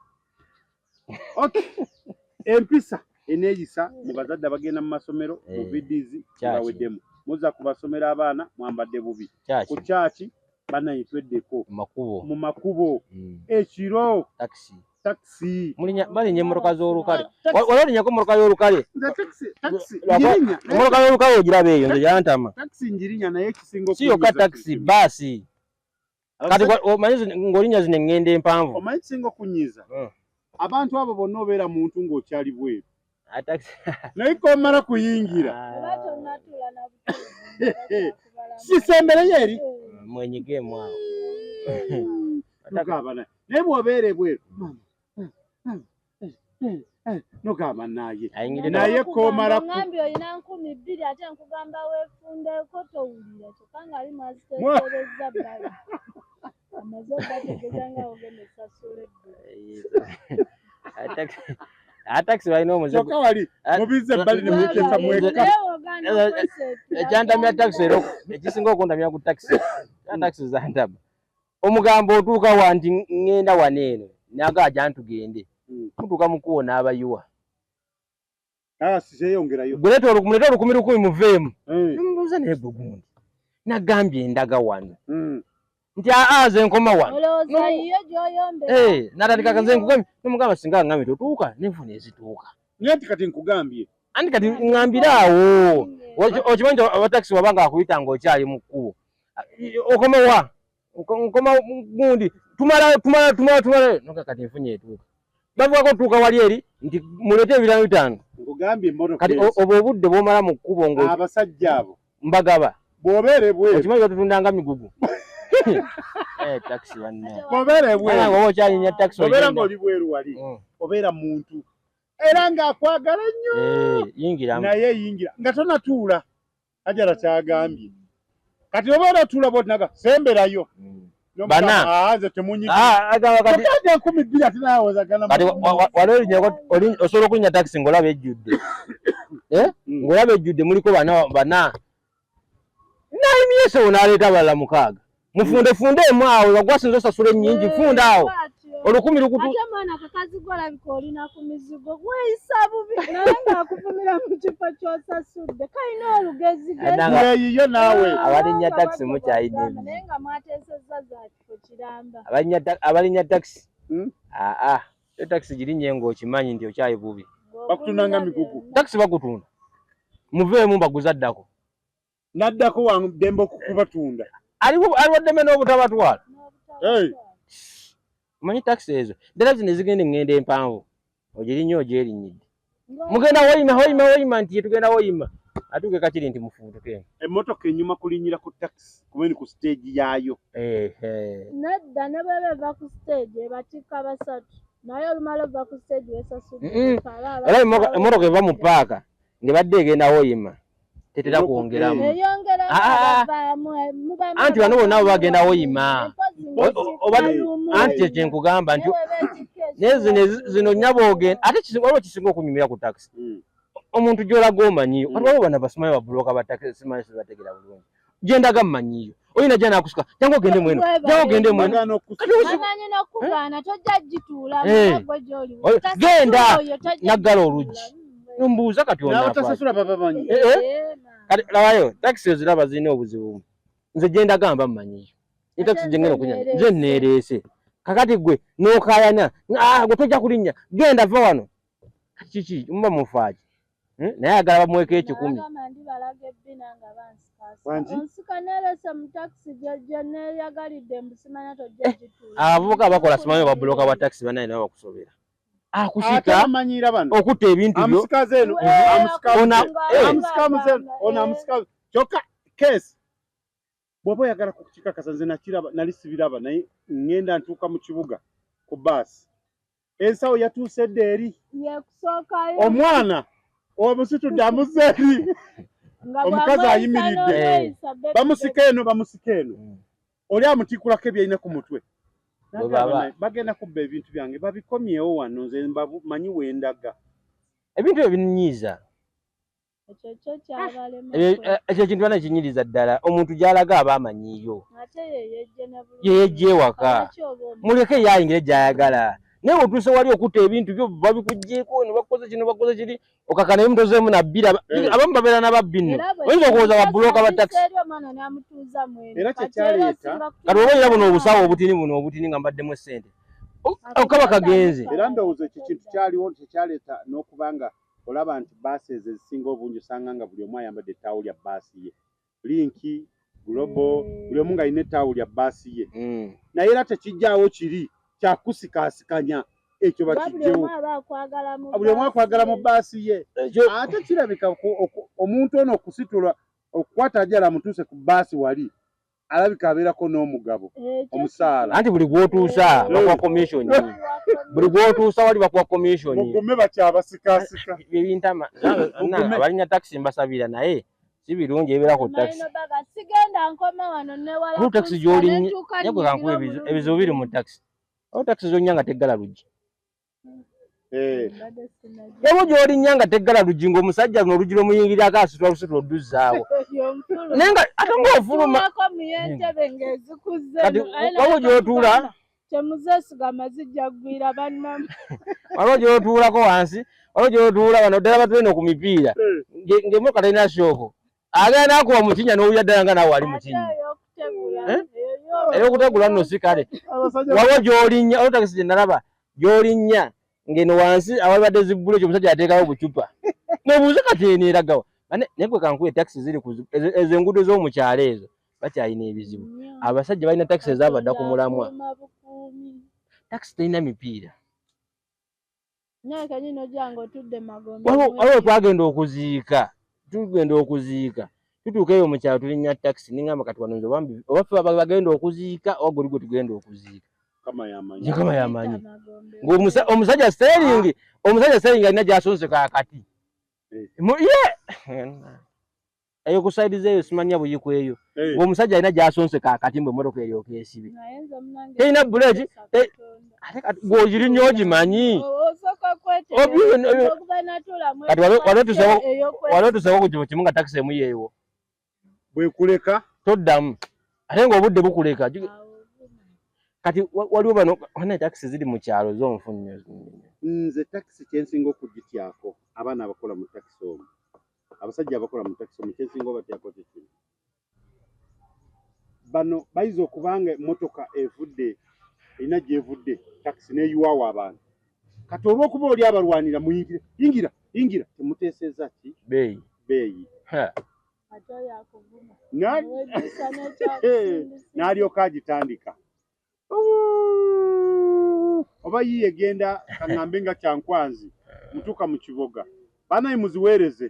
Empisa eneeyisa mu bazadde bagenda mu masomero mu vidizi baweddemu muza kubasomera abaana mwambadde bubi ku kyaki banayitweddeko mu makubo ekiro taxi balinye emmotoka z'olukale ololinyako emmotoka y'olukale emmotoka y'olukale ogiraba eyo nze yantama taxi njirinya naye ekisinga si yokka taxi baasi kati omanyi ng'olinya zino eŋŋenda empanvu omanyi kisinga okunyiiza abantu abo bonna obeera muntu ng'okyali bweru naye komala kuyingira sisemberayo eri mwenyigemu awo naye bw'obeere bweru nogamba naye komala ngambye olina 200 ate nkugamba weefundeko towulira kyokka ngaali mwaziteesereza bbala amaze ogategeeza nga ogenda esasula ebbula ataxi balina omuzigo kyokka wali mubize ebbali ne muyitesa mweka ekyantamya taxi era ekisinga okuntamya ku taxi taxi zantama omugambo otuuka wa nti ŋŋenda wano eno naga ajantugende mutuuka mukuwo n'abayiwa siseyongerayo mulete 10 muveemu nemubuuza naye gwe gundi nagambye endaga wano nti ze nkoma wano natandika kaze nkugambye nomugamba singa ngambye totuuka nenfuna ezituuka naye nti kati nkugambye anti kati ŋŋambire awo okimanyi nti abataxi wabanga akuyita ng'okyali mu kkubo okoma wa nkoma gundi tumala noka kati nfunye etuuka bavuga ko tuuka wali eri nti mulete 5 nkugambye emmotoka kati obwo obudde bw'omala mu kkubo abasajja abo mbagaba bw'obeere bweru okimanyi batutundanga migugu taxi bw'obeere bweru oba okyalinya taxi obeera ng'oli bweru wali obeera muntu era ng'akwagala nnyo yingiramu naye yingira nga tonatuula Hajara kyagambye kati obeera otuula bw'onaga semberayo bana agamba kati 12 atinaawozagana kati wali osobola okulinya taxi ng'olaba ejjudde ng'olaba ejjudde muliko bana nayimyesewo n'aleeta abalala 6 mufundeemu awo wagwasinza osasula ennyingi funda awo 10 lukutu ate mwana kakazi gwolabika olina ku mizigo gweyisa bubi naye ng'akuvumira mu kifo ky'osasudde kalina olugezi geeyiyo naawe abalinya taxi mukyayina naye nga mwateesezza za kifo kiramba abalinya taxi yo taxi girinye ng'okimanyi nti okyayi bubi bakutundanga migugu taxi bakutunda muveemu mbaguza ddako naddako wandembe okubatunda aliwaddeme n'obutabatwala manyi taxi ezo ddala zino ezigenda eŋŋenda empanvu ogirinya ogyerinyidde mugenda woyima nti yetugenda woyima atuuke kakiri nti mufundukeemu emmotoka enyuma kulinyira ku taxi kumeni ku stage yaayo nedda ne bweba eva ku stage ebatikka 3 naye olumala ova ku stage wesasudde era emmotoka eva mu paaka ng'ebadde egenda woyima tetera kwongeramu anti bano bonna abo bagenda woyima anti kyenkugamba nti naye zino nnyabo ogenda ate waliwo kisinga okunyumira ku taxi omuntu gy'olaga omanyiyo ati waliwo bana basimayo babuloka batakisi simanyi sibategera bulungi gyendaga mmanyiyo oyina gya nakusuka jangu ogende mweno amanyi nokugaana tojja gituula mugwe gy'oli genda naggala oluggi mbuuza kati onatasasula baba banyi kati lawayo taxi eziraba zirina obuzibu nze genda gamba mmanyiyo ni taxi gyengenda okunya nze neereese kakati gwe n'okayana gwe tojja kulinnya genda va wano kiki muba mufaaki naye agala bamweko 10 abavubuka bakola simanyi babuloka bwa taxi banaye nabo bakusobera akusika okutta ebintu byo kyokka kesi bw'oba oyagala kukikakasa nze nali sibiraba naye ŋŋenda ntuuka mu kibuga ku baasi ensawo yatuusedde eri omwana omusitudde amuzza eri omukazi ayimiridde bamusika eno oli amutikulako ebyalina ku mutwe bagenda kubba ebintu byange babikomyewo wano nze manyi wendaga ebintu ebyo binyiiza ekyo kintu bana kinyiriza ddala omuntu gy'alaga aba amanyiyo yeyejja ewaka muleke yayingire gy'ayagala naye otuse wali okutta ebintu byo babikugjeeko ne bakoze kino bakoze kiri okakana emutozeemu na bbiri abamu babeera n'ababbi nno oyinza okuwoza babbulooka ba taxi era kyekyaleeta kati oba era buno obusawo obutini nga mbaddemu essente okaba kagenze era ndowooza ekyo kintu kyaliwo kyekyaleeta n'okubanga olaba nti baasi ezo ezisinga obungi osanga nga buli omu ayambadde ettaawo lya baasi ye linki Global buli omu nga alina ettaawo lya baasi ye naye era tekijjaawo kiri kyakusikaasikanya ekyo bakijjewo buli omu akwagala mu baasi ye ate kirabika omuntu ono okusitula okukwata ajala mutuuse ku baasi wali alabika abeerako n'omugabo omusaala anti buli gwotuusa bakuwa commission buli gwotuusa wali bakuwa commission mugume bakyabasikaasika ebintama abalina taxi mbasabira naye si birungi ebeera ku taxi ku taxi gy'olinya nyagwe kankuwa ebizibu biri mu taxi awo taxi z'olinya nga teggala luggi ebo gy'olinya nga teggala luggi ng'omusajja luno oluggi lw'omuyingirirako asitula lusitula odduzaawo naye nga ate ng'ofuluma kati waliwo gy'otuula waliwo gy'otuulako wansi waliwo gy'otuula wano ddala batulina ku mipiira ng'emmotoka talina shooko agenda nakuba mukinya n'owulira ddala nga naawe wali mukinya ey'okutegula nno si kale waliwo gy'olinnya waliwo takisi gye nalaba gy'olinnya ng'eno wansi awalibadde zibbulo ekyo omusajja yateekawo bucupa n'obuuze kati eno eragawa naye gwe kankuwa takisi ziri ezo enguudo z'omukyalo ezo bakyalina ebizibu abasajja balina takisi ezaabadda ku mulamwa takisi terina mipiira waliwo tugenda okuziika tutuuka eyo mukyalo tulinnya takisi ningamba kati wano nze oba ffe bagenda okuziika oba gwe tugenda okuziika kama yamanyi omusajja Sterling alina gy'asonseka akati eyo ku saidi zeeyo simanya buyikweyo ng'omusajja alina gy'asonseka akati mbwe emmotoka eryoka esibe terina buleeki gw'ogirinya ogimanyi kati waliwo tusaba ku kimu kimu nga takisi emu yeewo bwekuleka toddamu ate ng'obudde bukuleka kati waliwo bano wana takisi ziri mu kyalo z'onfunyo nze takisi kyensinga okugityako abaana abakola mu takisi omwo abasajja abakola mu takisi omwo kyensinga obatyako tekino bano bayiza okubanga emmotoka evudde erina gy'evudde takisi n'eyiwaawo abantu kati olw'okuba oli abalwanira muyingire yingira temuteeseza ki beeyi n'alyoka agitandika oba yiye genda kaŋŋambe nga kyankwanzi mutuuka mu kiboga banayi muziweereze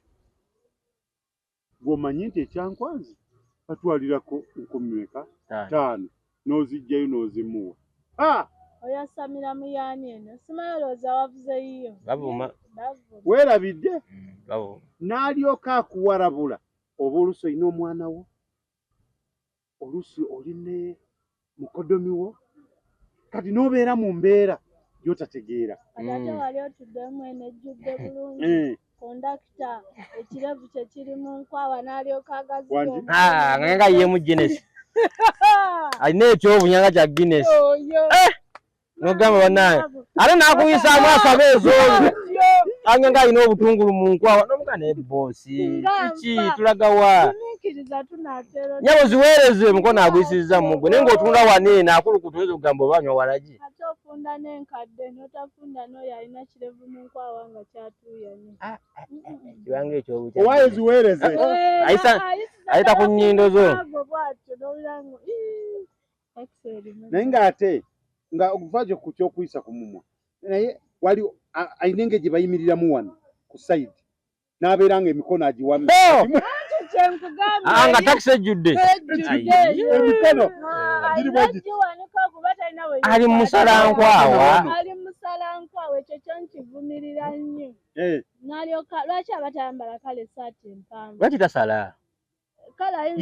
gw'omanyi nti ekyankwanzi batwalirako 5,000 n'ozijjayo n'ozimuwa oyasamira muyani eno simayolooza wavuze yiyo weerabidde n'alyoka akuwarabula oba oluusi olina omwana wo oluusi oline mukodomi wo kati n'obeera mu mbeera gy'otategeera ate wali otuddemu eno ejjudde bulungi kondakita ekirevu kye kiri mu nkwawa n'alyoka agaziyo nga ye mu Guinness alina ekyobunyanga kya Guinness nogamba banaye ate n'akuyisaamu asaba ez'oyo ange nga alina obutungulu mu nkwawa nomuga naye boosi kiki tulaga wa nyabo ziweereze mukono agwisiriza mugwe naye ng'otunula waneeno akulukuta oyinza okugamba obanywa walagi ate ofunda n'enkadde n'otafunda n'oyo alina kirevu mu nkwawa nga kyatuuyanye kibanga ekyobuky owaye ziweereze ayita ku nnyindo zo naye ng'ate nga okuvaajo ku kyokuyisa ku mumwa naye wali alina engeri gye bayimiriramu wano ku sayidi n'abeera nga emikono agiwamye nga takisi ejjudde emikono girimu ali musalankwawa ekyo kyankivumirira nnyo n'alyoka lwaki abatayambala kale esaati empanvu lwaki tasala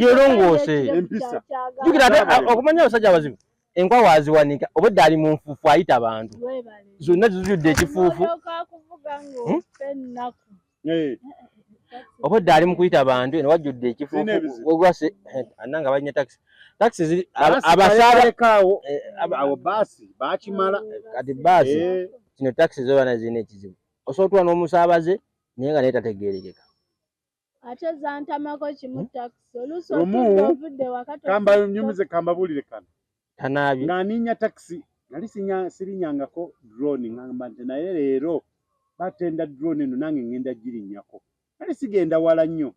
yerongoose empisa jukira ate okumanya abasajja abazibu enkwawa aziwanika obwedda ali mu nfuufu ayita abantu zonna zizudde ekifuufu obwedda ali mu kuyita abantu eno wajjudde ekifuufu ogwase ananga balina takisi taxi ziri abasale kawo abo basi bakimala kati basi kino taxi zo bana zine kizibu osotwa n'omusaabaze naye nga neetategeerekeka ate zantamako kimu taxi oluusi ovudde wakati kamba nyumize kamba bulire kana tanaabi nga ninya taxi nali sirinyangako drone ngamba nti naye leero batenda drone eno nange ngenda girinnyako nali sigenda wala nnyo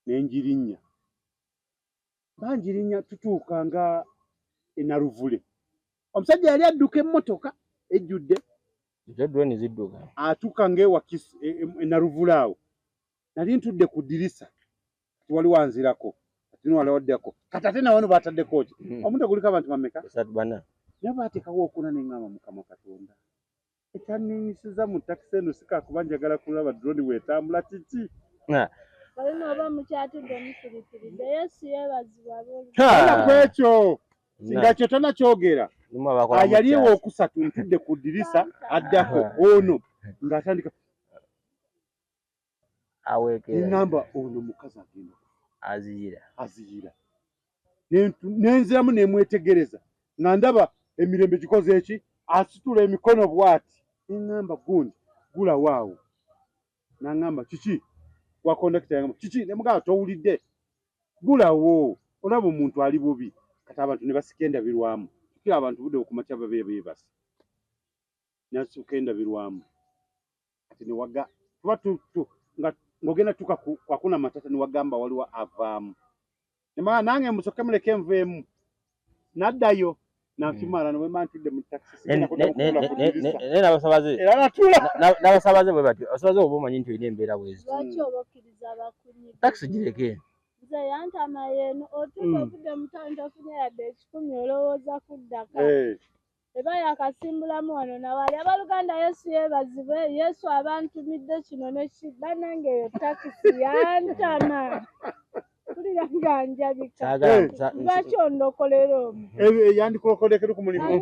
nenjirinya banjirinya tutuuka nga enaruvule omusajja yali adduka emmotoka ejjudde ezo drone zidduka atuuka ng'ewakisi enaruvule awo nali ntudde ku ddirisa kati wali wanzirako kati wali waddeko kati ate nawano baataddeko ki omuntu guliko abantu mameka bana naye baatekawo okuna neŋŋamba Mukama Katonda ekyanneeyisiza mu takisi eno sikakuba njagala kulaba drone bw'etambula kiki balina oba mukyatudde musirikiriza Yesu yeebazibwa ala ku ekyo singa kyo tonakyogera yali ewookusatu ntudde ku ddirisa addako ono ng'atandika aweekera neŋŋamba ono mukazi agenda aziyira nenziramu nemwetegereza nga ndaba emirembe gikoze eki asitula emikono bw'ati neŋŋamba gundi gulawaawo naŋŋamba kiki wa kondakita yangamba kiki nemugamba towulidde gulawo olaba omuntu ali bubi kati abantu ne basika endabirwamu kikira abantu budde okumakya beebasi nasika endabirwamu kati newaga tuba nga ng'ogenda tuka kwakuna matata niwagamba waliwo avaamu nemagamba nange musoke muleke nveemu naddayo nankimala nobwemba ntudde mu takisi era natula n'abasabaze bwe batyo abasabaze oba omanyi nti olina embeera bwezi lwaki oba okkiriza abakunyi takisi gireke nze yantama yeeno otuuka ovudde mu tawuni tofunye yadde ekikumi olowooza kuddaka eba yakasimbulamu wano nawali abaluganda Yesu yeebazibwe Yesu abantumidde kino nekibannange eyo takisi yantama tulira nga njabika lwaki ondokolera omu yandikulokolekera ku mulimu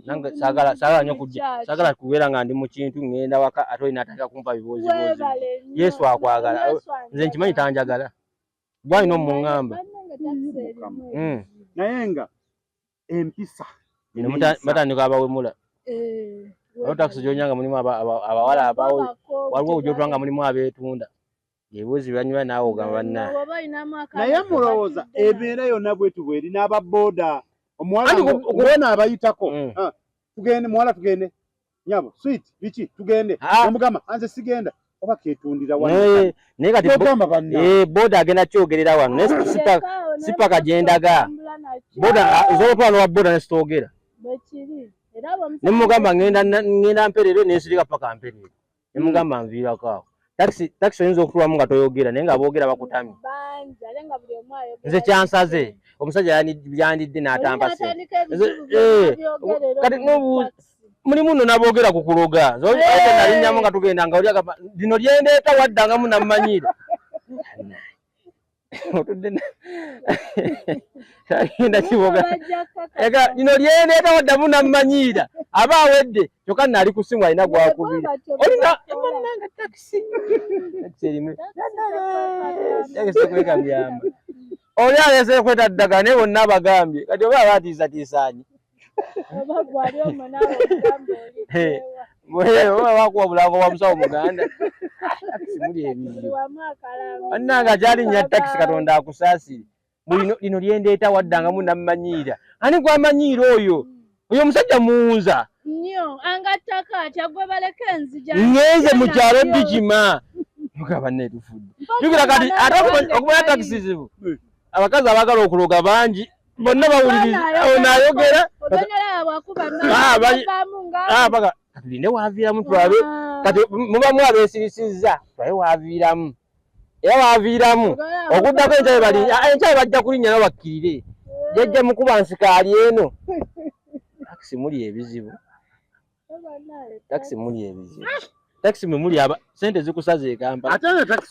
nange saagala nnyo kujja saagala kubeera nga ndi mu kintu ngenda waka ate olina atandika kumpa biboozi Yesu akwagala nze nkimanyi tanjagala gwalina omuŋŋamba naye nga empisa bino batandika abawemula waliwo takisi gyonyanga mulimu abawala abawo waliwo gyotwanga mulimu abeetunda ebibuuzi banywa naawe ogamba banna naye mulowooza ebeera yonna bwetu bweri n'ababooda omuwala abayitako tugende muwala tugende nyabo sweet biki tugende omugamba anze sigenda oba ketundira naye kati booda agenda kyogerera wano naye sipaka gyendaga booda ezolotwala wa booda nesitoogera nemugamba ngenda mperero nensirika paka mperero nemugamba nviirako awo takisi oyinza okutulamu nga toyogera naye nga boogera bakutamye nze kyansaze omusajja yandidde n'atampa kati mulimu nno naboogera ku kuloga nalinyamu nga tugenda nga oli agamba lino lyendeeta waddangamu nammanyiira otudde agenda kiboga lino lyendeeta waddamu nammanyiira aba awedde kyokka naali ku simu alina gwakubira olina emananga takisi erimu takisi kwekambiyamba oli alese kweta ddagala naye bonna abagambye kati oba abatiisatiisaanyi oba wakuwa bulango bwa musawo muganda takisi muli ebizibu bannanga kyalinnya takisi Katonda akusaasire lino lyendeeta waddangamu nammanyiira ani gwamanyiira oyo omusajja muwunza nnyo angattaka atya gwe baleka enzija ngenze mu kyalo dikima mugaba netufudde jukira kati ate okumanya takisi zibu abakazi abagala okuloga bangi bonna bawuliriza onayogera tuline waviiramu tulabe kati mubamu abeesirisizza tulabe waviiramu era waviiramu okuddako enkyabe bajja kulinnya nabo bakkirire jajja mukuba nsikaali eno takisi muli ebizibu takisi muli ebizibu takisi mwe muli sente zikusaza ekampa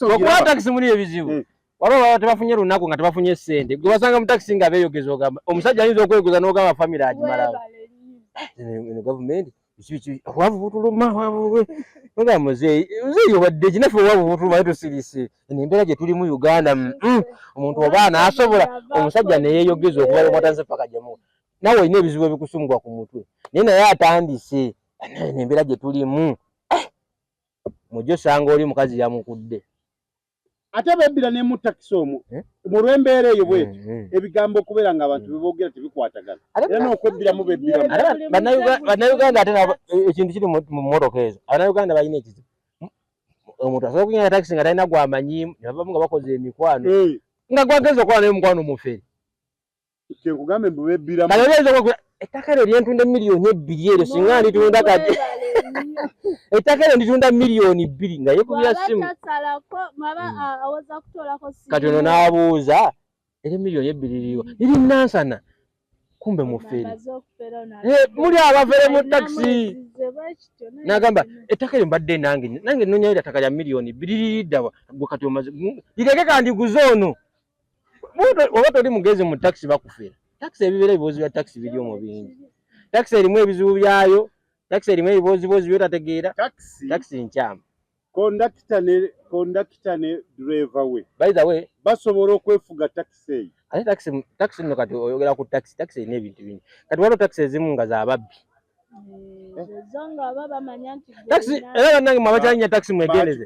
okuba takisi muli ebizibu waliwo tebafunye lunaku nga tebafunye ssente gwe basanga mu takisi nga beeyogeza ogamba omusajja ayinza okweguza n'ogamba famire agimalawo eno gavumenti wavu butuluma wavu nga muzeeyi obadde kinafe wavu butuluma tusirise embeera gye tuli mu Uganda omuntu oba n'asobola omusajja ne yeeyogeza okuva omwatanze paka gyamu nawe olina ebizibu ebikusumubwa ku mutwe naye naye atandise embeera gye tulimu mujjo osanga oli mukazi yamukudde ate bebbira ne mu takisi omwo mu lw'embeera eyo bwetyo ebigambo okubeera nga abantu beboogera tebikwatagana era n'okwebbira mu bebbira bannayuganda ate ekintu kiri mu mmotoka ezo abannayuganda balina ekizibu omuntu asobola okugenda takisi nga talina gwamanyiimu ne bavamu nga bakoze emikwano nga gwageza okukola naye mukwano mufere kyenkugambe mbu bebbiramu ettaka eryo lyentunda miliyoni 2 eryo singa nditunda kati ettaka eryo nditunda miliyoni 2 nga yekubira simu kati ono n'abuuza eri miliyoni 2 liriwa liri nansana kumbe mufere muli abafere mu takisi n'agamba ettaka eryo mbadde nange nonyayo ettaka lya miliyoni 2 liriddawa gwe kati omaze lireke kandiguze ono oba toli mugezi mu takisi bakufera takisi ebibeera ebibuuzi bya takisi biri omwo bingi takisi erimu ebizibu byayo takisi erimu ebibuuzibuuzi byotategeera takisi nkyamu kondakita ne driver we by the way basobola okwefuga takisi eyo ate takisi nno kati oyogera ku takisi erina ebintu bingi kati waliwo takisi ezimu nga zababbi takisi era bannange mwe abakyalinya takisi mwegendeze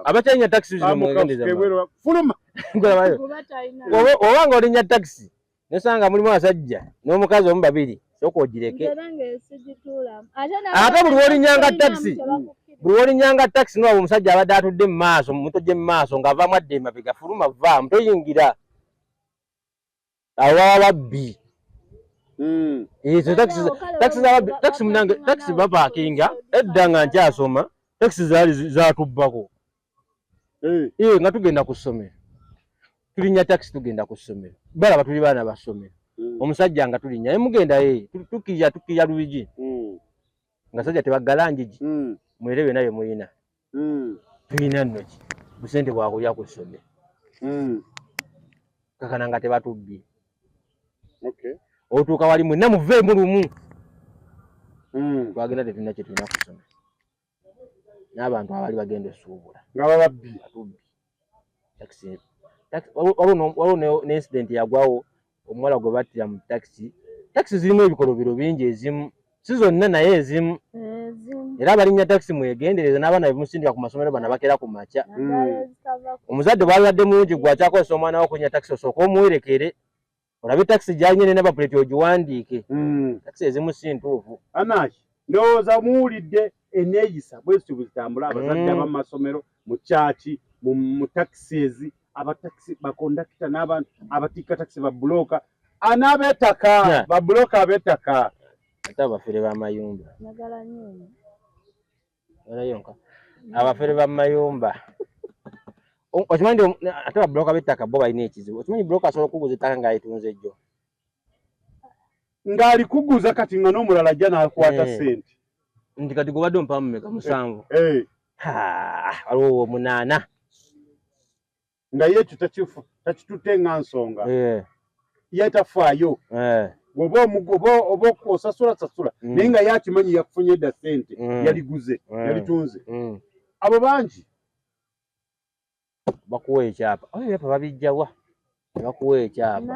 abakyalinya takisi zino mwegendeze oba nga olinya takisi nosanga mulimu abasajja n'omukazi omu babiri sooka ogireke ate buli wolinyanga takisi niwaba omusajja abadde atudde mu maaso muto gye mu maaso ng'avaamu adde emabega fuluma vaamu toyingira awo baba babbi takisi munange takisi bapaakinga edda nga nkyasoma takisi zaali zatubbako nga tugenda ku ssomero tulinnya takisi tugenda ku ssomero balaba tuli baana ba ssomero omusajja nga tulinnya naye mugenda tukirya lubigi nga sajja tebaggalanjigi mwere byonna bye muyina tulina nno ki busente bwakulya ku ssomero kakana nga tebatubbye otuuka wali mwenna muveemu lumu twagenda tetulina kye tulina ku ssomero n'abantu abali bagenda esuubula nga bababbi waliwo n'incident yagwawo omuwala gwe battira mu takisi zirimu ebikolobero bingi ezimu si zonna naye ezimu era abalinnya takisi mwegendereza n'abaana bemusindika ku masomero bana bakera ku makya omuzadde bwabadde mulungi gwakyakozesa omwana wo okulinnya takisi osooka omuwerekere olabe takisi gyalinyene n'abapuleeti ogiwandiike takisi ezimu si ntuufu anaki ndowooza muwulidde eneeyisa bwezityo bwe zitambula abazadde abamasomero mu kyaki mu takisi ezi abatakisi bakondakita n'abantu abatikka takisi babulooka n'abettaka babulooka abettaka ate abafere b'amayumba olayonka abafere b'amayumba okimanyi ate babulooka b'ettaka bo balina ekizibu okimanyi bulooka asobola okuguza ettaka ng'alitunze jjo ng'alikuguza kati nga n'omulala ajja n'akwata ssente nti kati gobadde omupamu meka 7 waliwo 8 nga ye ekyo takitutte nga nsonga yetafaayo oba osasula naye nga yakimanyi yakufunye edda ssente yaliguze yalitunze abo bangi bakuwa ekyapa ebyapa babijjawa bakuwa ekyapa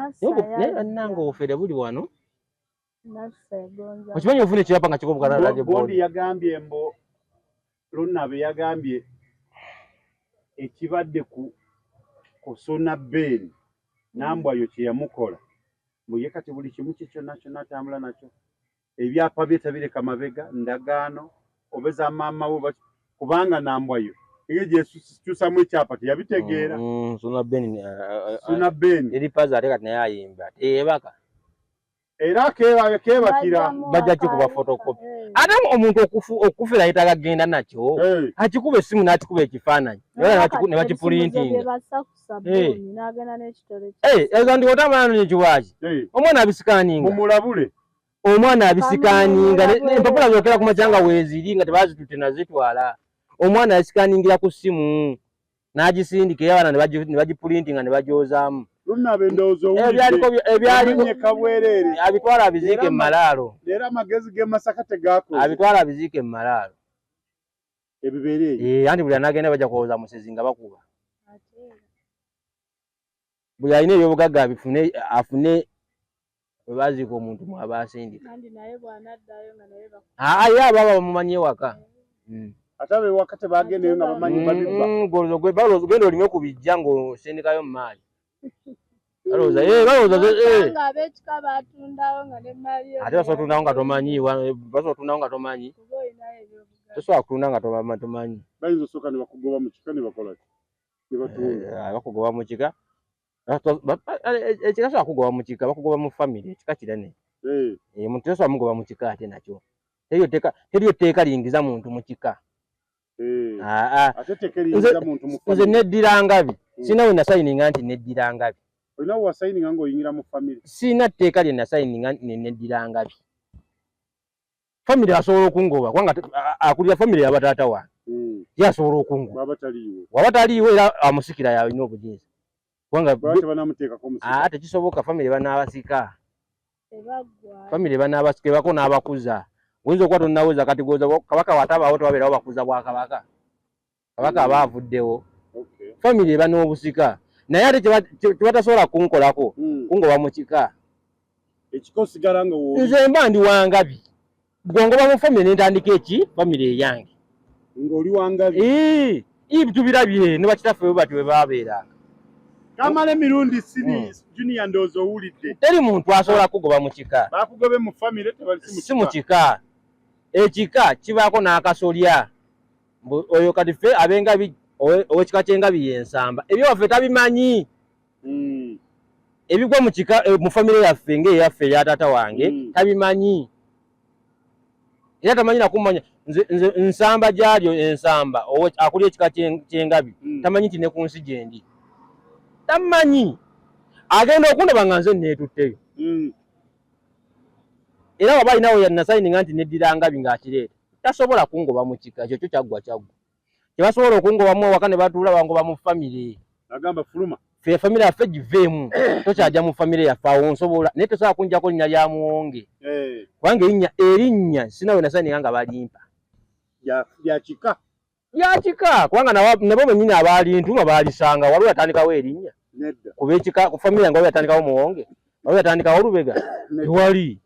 naye bannange obufere buli wano okimanyi ofuna ekyapa nga kikobugondi yagambye mbo Lunabe yagambye ekibadde ku Sona Ben nambwayo kye yamukola muye kati buli kimu kyonna atambula nakyo ebyapa bye tabireka mabega ndagaano obeza maama we kubanga nambwayo egeje kyusamu ekyapa teyabitegeera Sona Ben eri paza ate kati naye ayimba teyebaka era kebakira bajja kikuba photocopy ate omuntu okufera ayitaga genda nakyo akikuba essimu n'akikuba ekifaananyi ne bakipulintinga ezo ndi otamana nekiwaaki omwana abisikaaninga mumulabule omwana abisikaaninga empapula zokera ku makyanga weeziri nga tebazitutte nazitwala omwana abisikaaningira ku ssimu n'agisindika era abaana ne bagipulintinga ne bagyozaamu Luna bendozo ebyaliko kabwerere abitwala abizike malalo lera amagezi ge Masaka tegako abitwala abizike malalo ebibereye andi buli anagenda baja kuwoza musezinga bakuba buli alina ebyobugagga afune webaziika omuntu mwabasindika ye ababa bamumanyi ewaka atabe wakati bagendeyo nga bamanyi babibba genda olime kubijja ng'osindikayo mu maali ate basobola otundawo nga tomanyi tosobola kutunda nga tomanyi bayinza osooka ne bakugoba mu kika ne bakola ne batunda bakugoba mu kika ekika sobola kugoba mu kika bakugoba mu famire ekika kirane muntu tosobola mugoba mu kika ate nakyo teriyo tteeka liyingiza muntu mu kika nze neddira ngabi sina we nasayininga nti neddira ngabi olina wasayininga ng'oyingira mu famire sina tteeka lye nasayininga neddira ngabi famire asobola okungoba kubanga akulira famire yabataata wange ye asobola okungoba waba taliiwo era amusikira yalina obujeeza kubanga tekisoboka famire banaabasika famire banaabasika ebako n'abakuza oyinza okuba tonnaweza kati goza kabaka watabaawo tewabeerawo bakuza bwa kabaka abaavuddewo famire eba n'obusika naye ate kyebatasobola kunkolako kungoba mu kika nze mba ndi wangabi gongoba mu famire nentandika famire eyange ng'oli wangabi tubirabye ne bakitaffe bwe bati bwe baabeeranga kamala emirundi junior ndowooza owulidde teri muntu asobola kugoba mu kika bakugobe mu famire si mu kika ekika kibaako n'akasolya oyo kati ffe ab'engabi ow'ekika ky'engabi y'ensamba ebyo waffe tabimanyi ebigwa mu kika mu famire yaffe ng'eyaffe eya taata wange tabimanyi era tamanyi nakumanya nze nsamba gyalyo ensamba akulya ekika ky'engabi tamanyi nti ne ku nsi gyendi tamanyi agenda okundaba nga nze neetutteyo era waba alinawo nasayininga nti neddira ngabi ng'akireeta tasobola kungoba mu kika ekyo kyo kyaggwa kyebasobola okungobamu ewaka ne batuula bangoba mu famire agamba fuluma ffe famire yaffe giveemu tokyajja mu famire yaffe awo nsobola naye tosobola kunjako linnya lya muwonge kubanga erinnya sinawe nasayininga nga balimpa lyakika kubanga nabo bennyini abaalintu nga baalisanga waliwo yatandikawo erinnya kuba ekika ku famire yange waliwo yatandikawo muwonge waliwo yatandikawo olubega tewali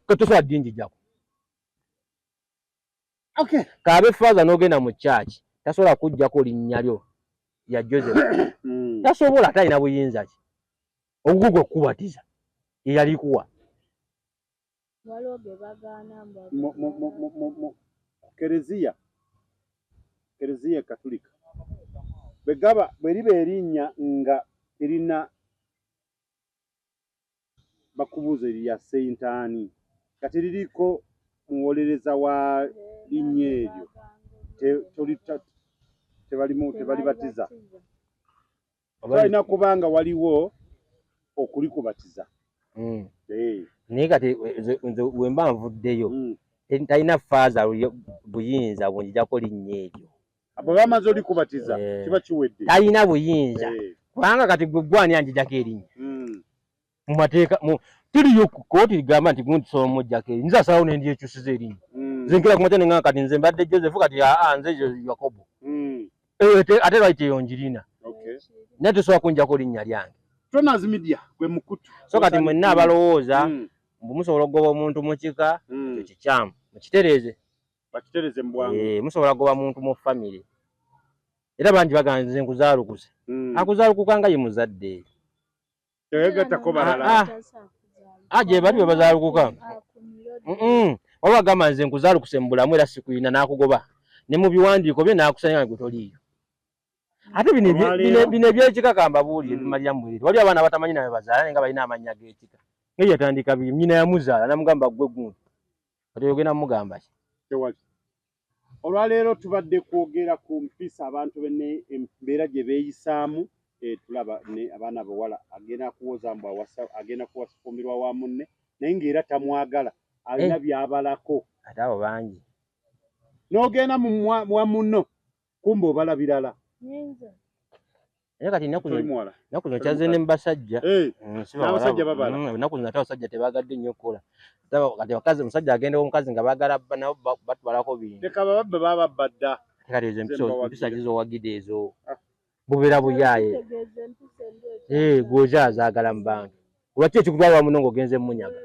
tosobola ddinjijjako kaabe faaza n'ogenda mu kyaki tasobola kujjako linnya lyo ya Joseph tasobola ate alina buyinza ki ogugwo okukubatiza yeyalikuwa kereziya katulika bwe liba erinnya nga erina bakubuuza erya sentaani kati liriko muwolereza wa linnya eryo tebalibatiza balina kubanga waliwo okulikubatiza naye kati we mba nvuddeyo talina faaza buyinza bunjijako linnya eryo bwe bamaze olikubatiza kiba kiwedde talina buyinza kubanga kati gwani anjijako erinnya mu mateeka tiriyo kooti ligamba nti gundi sobola mujjako erinnya nze asalawo nendyekyusiza erinnya nze nkira kumate nenga kati nze mbadde Joseph kati nze Yakobo ate lwaki teyonjirina naye tosobola kunjako linnya lyange Tonazi Media gwe mukutu so kati mwenna abalowooza musobola okugoba omuntu mu kika ekyo kikyamu mukitereeze bakitereze mbwangu musobola kugoba muntu mu famire era bangi bagamba nze nkuzaalukuse akuzaalukuka nga ye muzadde tewegatako balala gye bali bwe bazaalukuka waliwo agamba nze nkuzaalukuse mu bulamu era sikuyina n'akugoba ne mu biwandiiko bye n'akusanya nga gwe toliiyo ate bino ebyekikakamba buulire bimalira mubuliri waliwo abaana batamanyi nabe bazaala nga balina amannya g'ekika naye yatandika nnyina yamuzaala namugamba gwe gundi kati ogenda mumugamba ki tewali olwaleero tubadde kwogera ku mpisa abantu benne embeera gye beeyisaamu tulaba ne abaana bawala agenda kuwoza mbu agenda kuwafumbirwa wa munne naye ng'era tamwagala alina byabalako ate abo bangi n'ogenda wa munno kumba obala birala kati nakuno kyaze ne mbasajja abasajja babala nakuno nate abasajja tebagadde nnyo kukola kati bakazi omusajja agenda omukazi nga baagala nabo batwalako bintu leka bababba bababadda kati ezo empisa gizowagide ezo bubeera buyaaye gwoza azaagala mu bantu lwaki ekikutwala wamuno ng'ogenze munyaga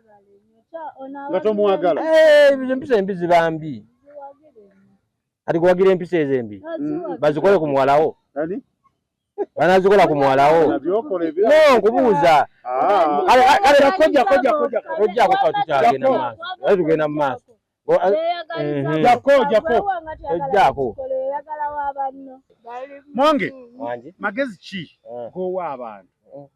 nga tomwagala ezo empisa embi ziba mbi kati gwagira empisa ezo embi bazikole ku muwalawo banazikola ku muwalawo no nkubuuza kojjako katukyagenda mu maaso ale tugenda mu maaso ojjako Mwange magezi ki gowa abantu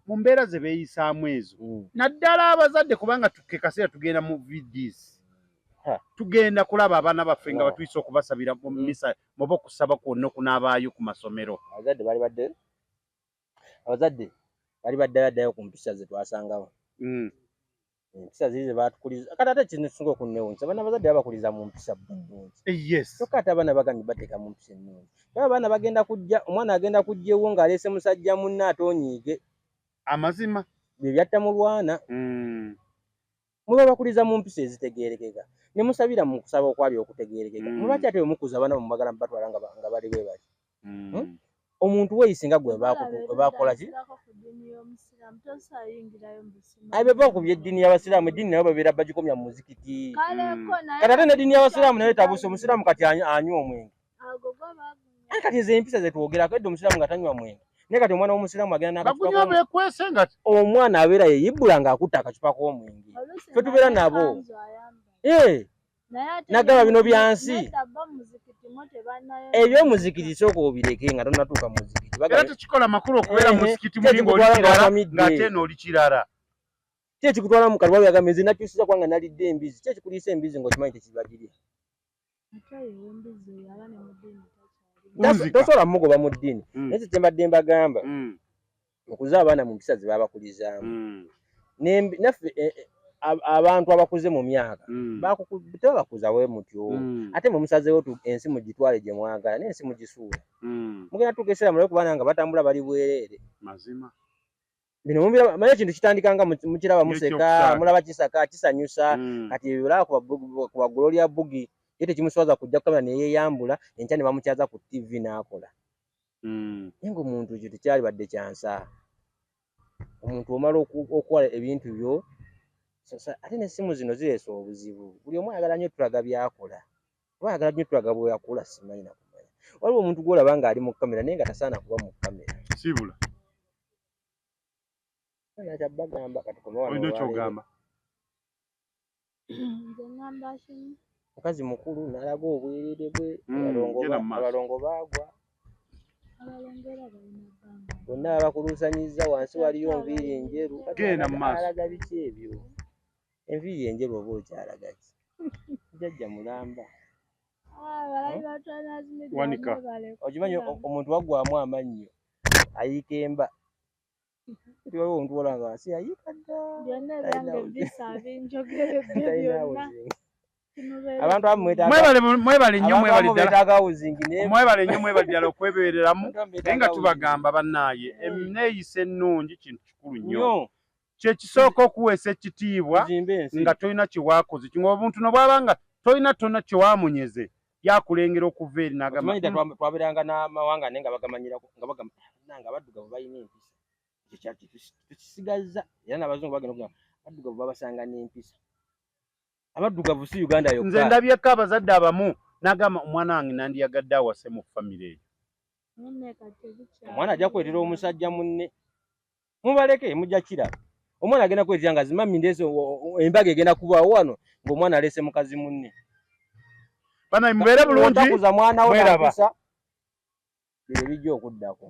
mu mbeera ze beeyisaamu ezo naddala abazadde kubanga tuke kaseera tugenda mu VDs tugenda kulaba abaana baffe nga batuyise okubasabira mu misa muba okusaba kwonna okunaabaayo ku masomero abazadde bali baddayo ku mpisa ze twasangawo empisa ziri ze batukuliza kati ate kino kisinga okunnewuunyisa abaana abazadde babakuliza mu mpisa nnungi kyokka ate abaana bagambye bateeka mu mpisa ennungi era abaana bagenda kujja omwana agenda kujja ewo ng'aleese musajja munne ate onyiige amazima bye byatta mu lwana muba bakuliza mu mpisa ezitegeerekeka ne musabira mu kusaba okwali okutegeerekeka mulwaki ate bemukuza abaana bamubagala mubatwala nga bali bwe bali omuntu weeyisinga gwe bakola ki beba okubya eddiini y'abasiraamu eddiini nayo babeera bagikomya mu muzikiti kati ate n'eddiini y'abasiraamu nayo etabuuse omusiraamu kati anywa omwenge kati ezo empisa zetwogerako edda omusiraamu nga tanywa mwenge naye kati omwana w'omusiraamu agenda omwana abeera yeyibbula ng'akutta akacupa k'omwenge fe tubeera nabo nagamba bino byansi ebyomuzikiti sooka obireke nga tonatuuka mu muzikiti era tekikola makulu okubeera mu muzikiti mulinga oli kirala ng'ate n'oli kirala ki ekikutwala mu kalwa byagamba nze nakyusiza kubanga nalidde embizi ki ekikuliisa embizi ng'okimanyi tekibagirya tosobola mugoba mu ddiini naye kyembadde mbagamba okuza abaana mu mpisa ze babakulizaamu naffe abantu abakuze mu myaka tebabakuza we mutyo ate mwe musazeewo ensi mugitwale gye mwagala n'ensi mugisuula mugenda tugeesera mulabe kubana nga batambula bali bwereere mazima bino mumanye ekintu kitandika nga mukiraba museka mulaba kisaka kisanyusa kati ebiraba ku bagulolya bugi ye tekimuswaza kujja ku kamera neyeeyambula enkya ne bamukyaza ku TV n'akola naye ng'omuntu ekyo tekyali badde kyansa omuntu omala okukola ebintu byo ate n'essimu zino zireese obuzibu buli omu ayagala nnyo tulaga byakola oba ayagala nnyo tulaga bwe yakola simanyi nakumanya waliwo omuntu gw'olaba ng'ali mu kamera naye nga tasaana kuba mu kamera sibula kyabbagamba olina kyogamba mukazi mukulu n'alaga obwerere bwe abalongo baagwa bonna babakuluusanyiza wansi waliyo nviiri enjeru alaga biki ebyo enviiri enjeru oba okyalaga ki jjajja mulamba wanika okimanyi omuntu waggwamu amannyo ayiika emba waliwo omuntu wolanga wansi ayiika abantu mwebale nnyo mwebale ddala okwebeereramu naye nga tubagamba bannaaye eneeyisa ennungi kintu kikulu nnyo kyekisooka okuweesa ekitiibwa nga tolina kyewaakoze kinga obuntu nobwaba nga tolina tona kyewamunyeze yakulengera okuva eri n'agamba twabeeranga n'amawanga naye nga bagamanyirako nga bagamba nanga abaddugavu balina empisa ekyo kyaki tukisigaza era n'abazungu bagenda okugamba abaddugavu babasanga n'empisa abaddugavu si Uganda yokka nze ndabyeko abazadde abamu n'agamba omwana wange nandiyagadde awase mu famire eyo omwana ajja kwetera omusajja munne mubaleke mujja kiraba omwana agenda kwetera nga zimami ndeese embaga egenda kubaawo wano ng'omwana aleese mukazi munne bana mubeere bulungi otakuza mwana we napisa bye bijja okuddako